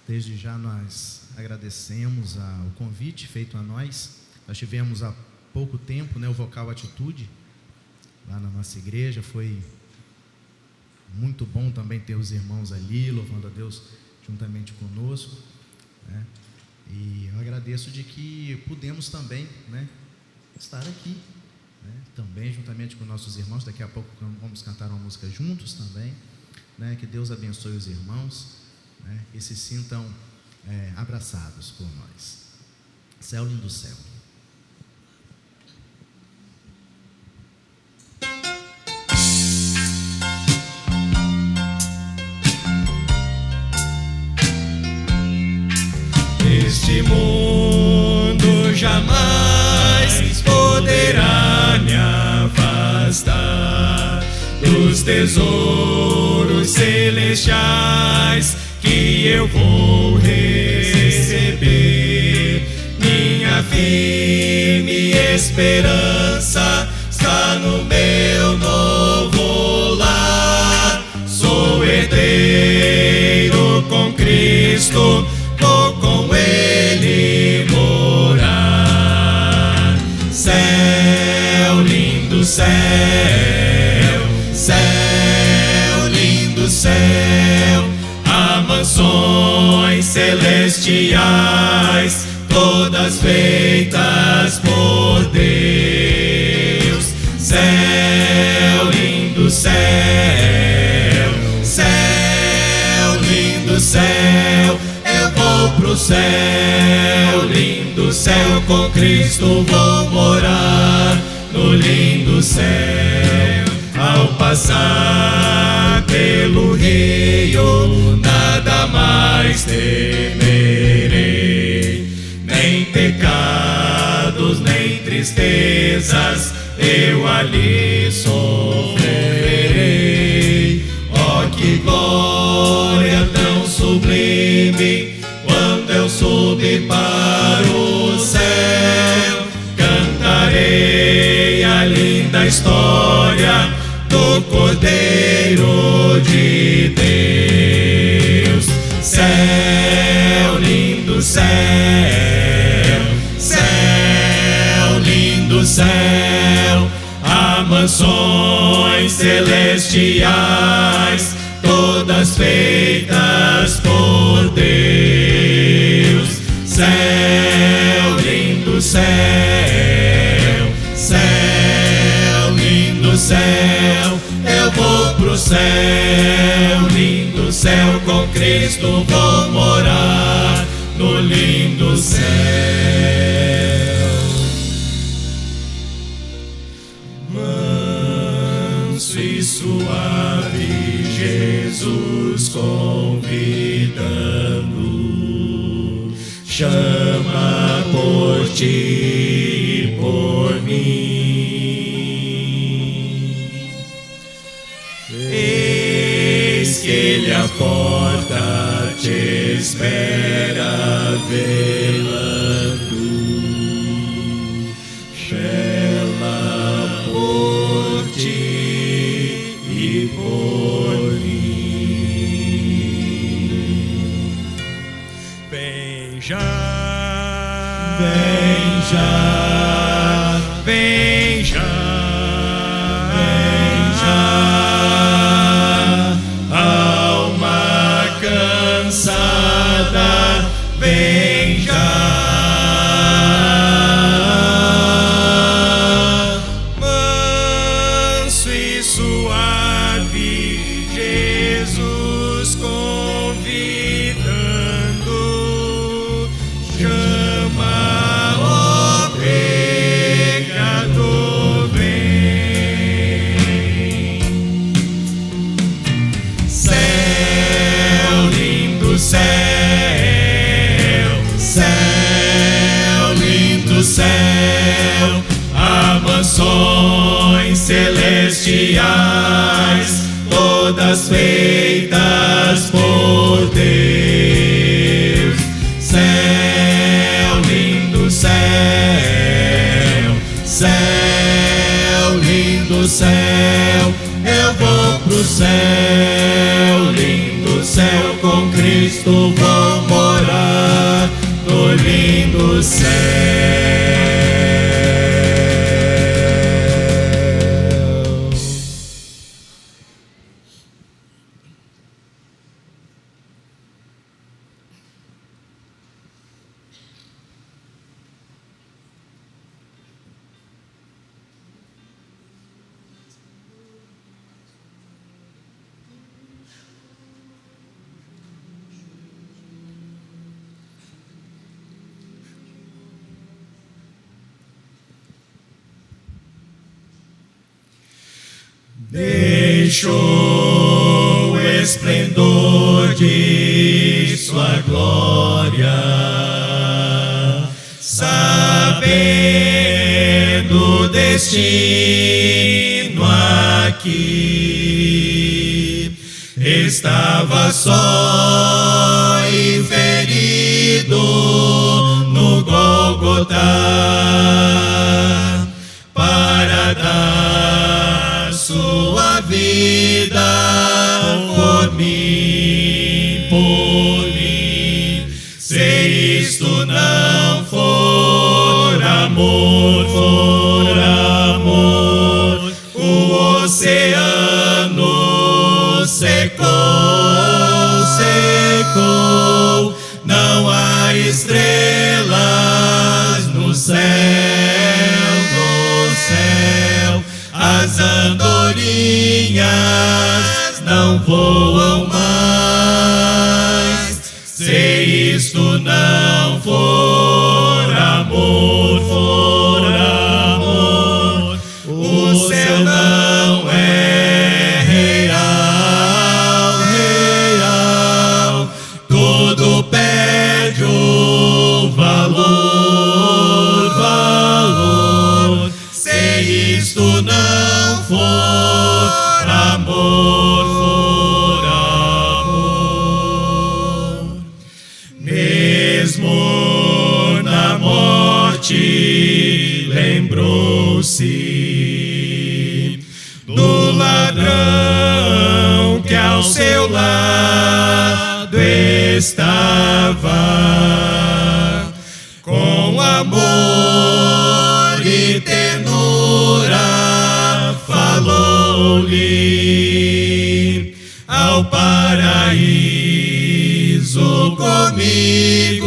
Desde já nós agradecemos o convite feito a nós. Nós tivemos há pouco tempo, o Vocal Atitude lá na nossa igreja. Foi muito bom também ter os irmãos ali, louvando a Deus juntamente conosco, né? E eu agradeço de que pudemos também, estar aqui, também juntamente com nossos irmãos. Daqui a pouco vamos cantar uma música juntos também, que Deus abençoe os irmãos, e se sintam abraçados por nós. Céu, lindo céu. Este mundo jamais poderá me afastar dos tesouros celestiais que eu vou receber. Minha firme esperança está no meu novo lar. Sou herdeiro com Cristo, vou com Ele morar. Céu, lindo céu, céu, lindo céu, mansões celestiais, todas feitas por Deus. Céu, lindo céu, céu, lindo céu, eu vou pro céu, lindo céu, com Cristo vou morar no lindo céu. Ao passar pelo rio, nada mais temerei, nem pecados, nem tristezas eu ali sofrerei. Oh, que glória tão sublime, quando eu subi para o céu, cantarei a linda história do Cordeiro de Deus. Céu, lindo céu, céu, lindo céu, há mansões celestiais, todas feitas por Deus. Céu, lindo céu, céu, lindo céu, eu vou pro céu, lindo céu, com Cristo vou morar no lindo céu. Manso e suave, Jesus convidando, chama por ti e por mim. Eis que Ele a porta te espera velando, chama por ti e por mim. Vem já, vem vem já, alma cansada, vem já. Manso e suave, Jesus convidando, chama, ó pecador, vem. Céu, lindo céu, céu, lindo céu, há mansões celestiais, todas feitas por Deus. Céu, lindo céu, céu, lindo céu, eu vou pro céu, lindo céu, com Cristo vou morar no lindo céu. Deixou o esplendor de sua glória, sabendo o destino aqui, estava só e ferido no Gólgota para dar sua vida por mim, por mim. Se isto não for amor, o oceano secou, não há estrelas no céu, as andorinhas não voam mais. Se isto não for amor, o céu não é real, tudo perde o valor. Se isto não for amor, mesmo na morte lembrou-se do ladrão que ao seu lado estava, com amor e ternura falou-lhe: ao paraíso comigo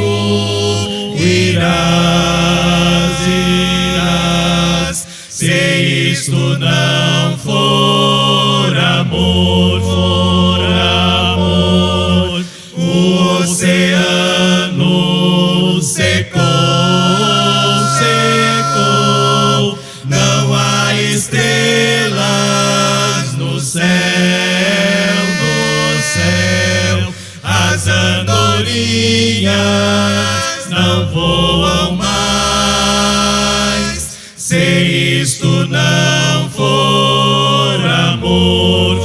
irás. Se isto não for amor, o oceano secou, não há estrelas no céu, as andorinhas não voam mais. Se isto não for amor,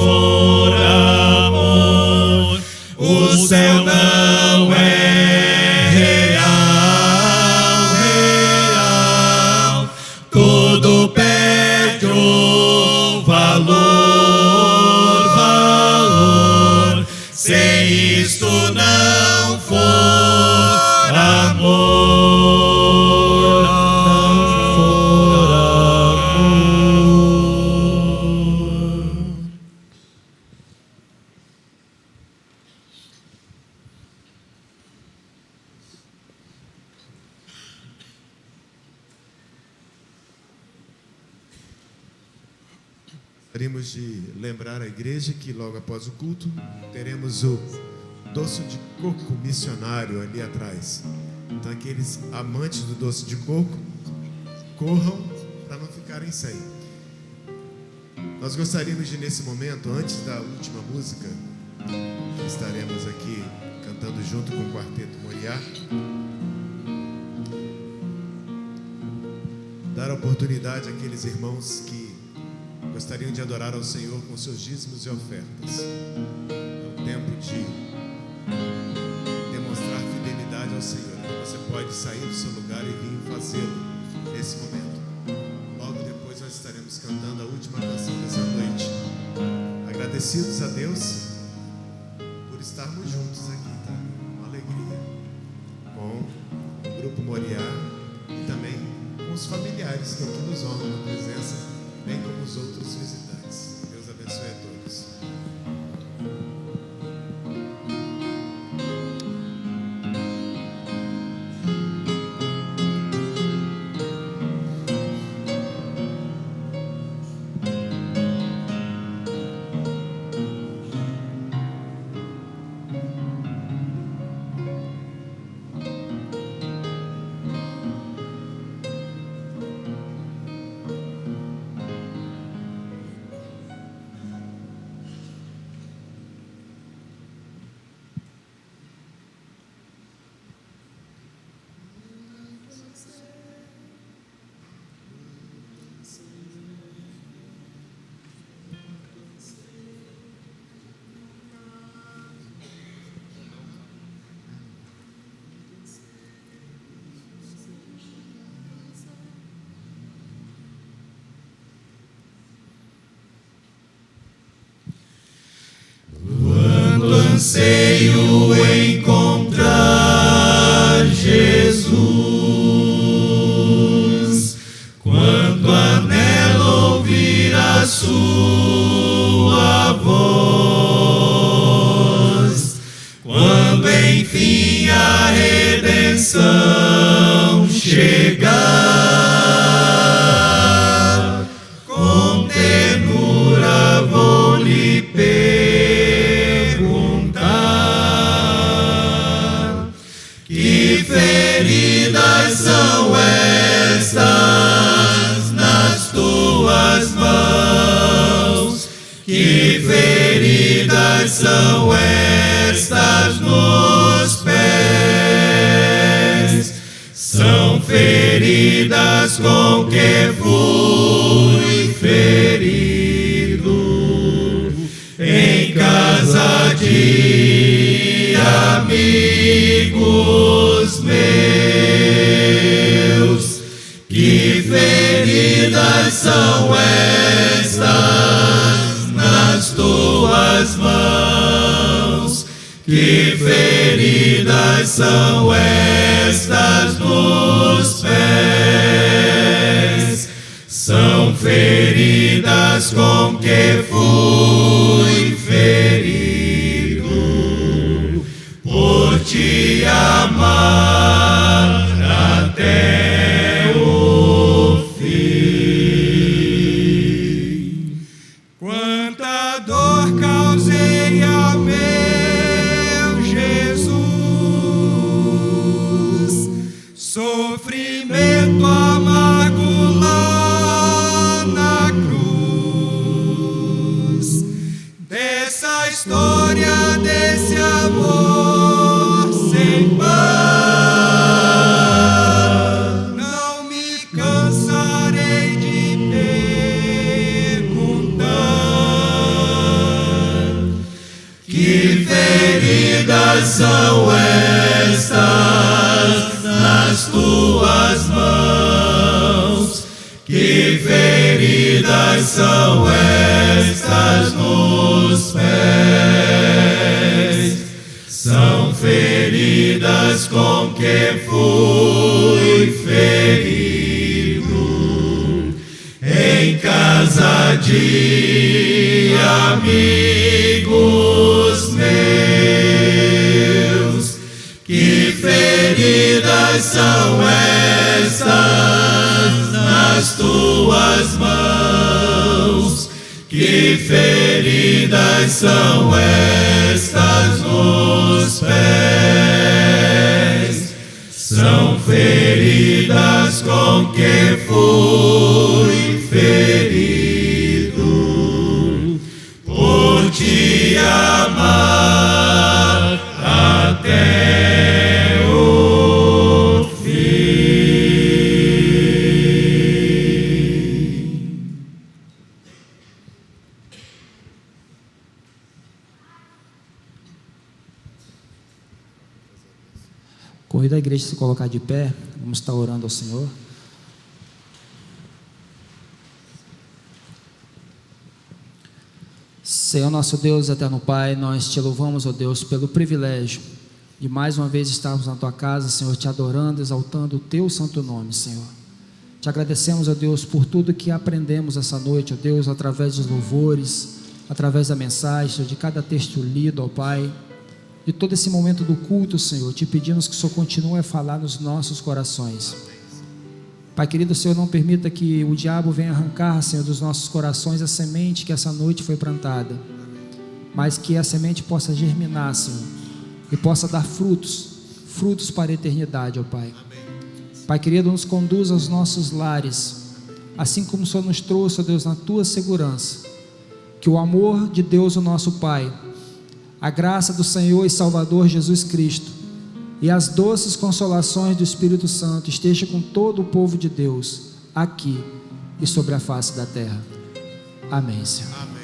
o céu não é real, tudo perde o valor. Se isto não for amor, Gostaríamos de lembrar a igreja que logo após o culto teremos o doce de coco missionário ali atrás. Então aqueles amantes do doce de coco, corram para não ficarem sem. Nós gostaríamos de, nesse momento, antes da última música, que estaremos aqui cantando junto com o Quarteto Moriá, dar a oportunidade àqueles irmãos que gostariam de adorar ao Senhor com seus dízimos e ofertas. É o tempo de demonstrar fidelidade ao Senhor. Então você pode sair do seu lugar e vir fazê-lo nesse momento. Logo depois nós estaremos cantando a última canção dessa noite. Agradecidos a Deus por estarmos juntos aqui, tá? Uma alegria com o Grupo Moriá e também com os familiares que aqui nos honram na presença, bem como os outros visitantes. Deus abençoe a todos. Anseio encontrar Jesus, quanto anelo ouvir a sua voz, quando enfim a redenção chegar, com ternura vou lhe feridas são estas nas tuas mãos? Que feridas são estas nos pés? São feridas com que fui ferido em casa de amigos meus. Que feridas são estas nas tuas mãos? Que feridas são estas nos pés? São feridas com que fui ferido por te amar até o fim. Quanta dor causei ao meu Jesus, sofrimento amargo lá na cruz, dessa história, desse amor sem par, não me cansarei de perguntar. Que feridas são estas nas tuas mãos? Que feridas são estas nos pés? São feridas com que fui ferido em casa de amigos meus. Que feridas são estas nas tuas mãos? Que feridas são estas nos pés? São feridas com que fui ferido por te amar até o fim. Convido a igreja a se colocar de pé, vamos estar orando ao Senhor. Senhor nosso Deus, eterno Pai, nós te louvamos, ó Deus, pelo privilégio de mais uma vez estarmos na Tua casa, Senhor, te adorando, exaltando o Teu santo nome, Senhor. Te agradecemos, ó Deus, por tudo que aprendemos essa noite, ó Deus, através dos louvores, através da mensagem, Senhor, de cada texto lido, ó Pai, de todo esse momento do culto, Senhor, te pedimos que o Senhor continue a falar nos nossos corações. Pai querido, Senhor, não permita que o diabo venha arrancar, Senhor, dos nossos corações a semente que essa noite foi plantada, mas que a semente possa germinar, Senhor, e possa dar frutos para a eternidade, ó Pai. Pai querido, nos conduza aos nossos lares, assim como o Senhor nos trouxe, ó Deus, na Tua segurança, que o amor de Deus, o nosso Pai, a graça do Senhor e Salvador Jesus Cristo e as doces consolações do Espírito Santo esteja com todo o povo de Deus, aqui e sobre a face da terra. Amém, Senhor. Amém.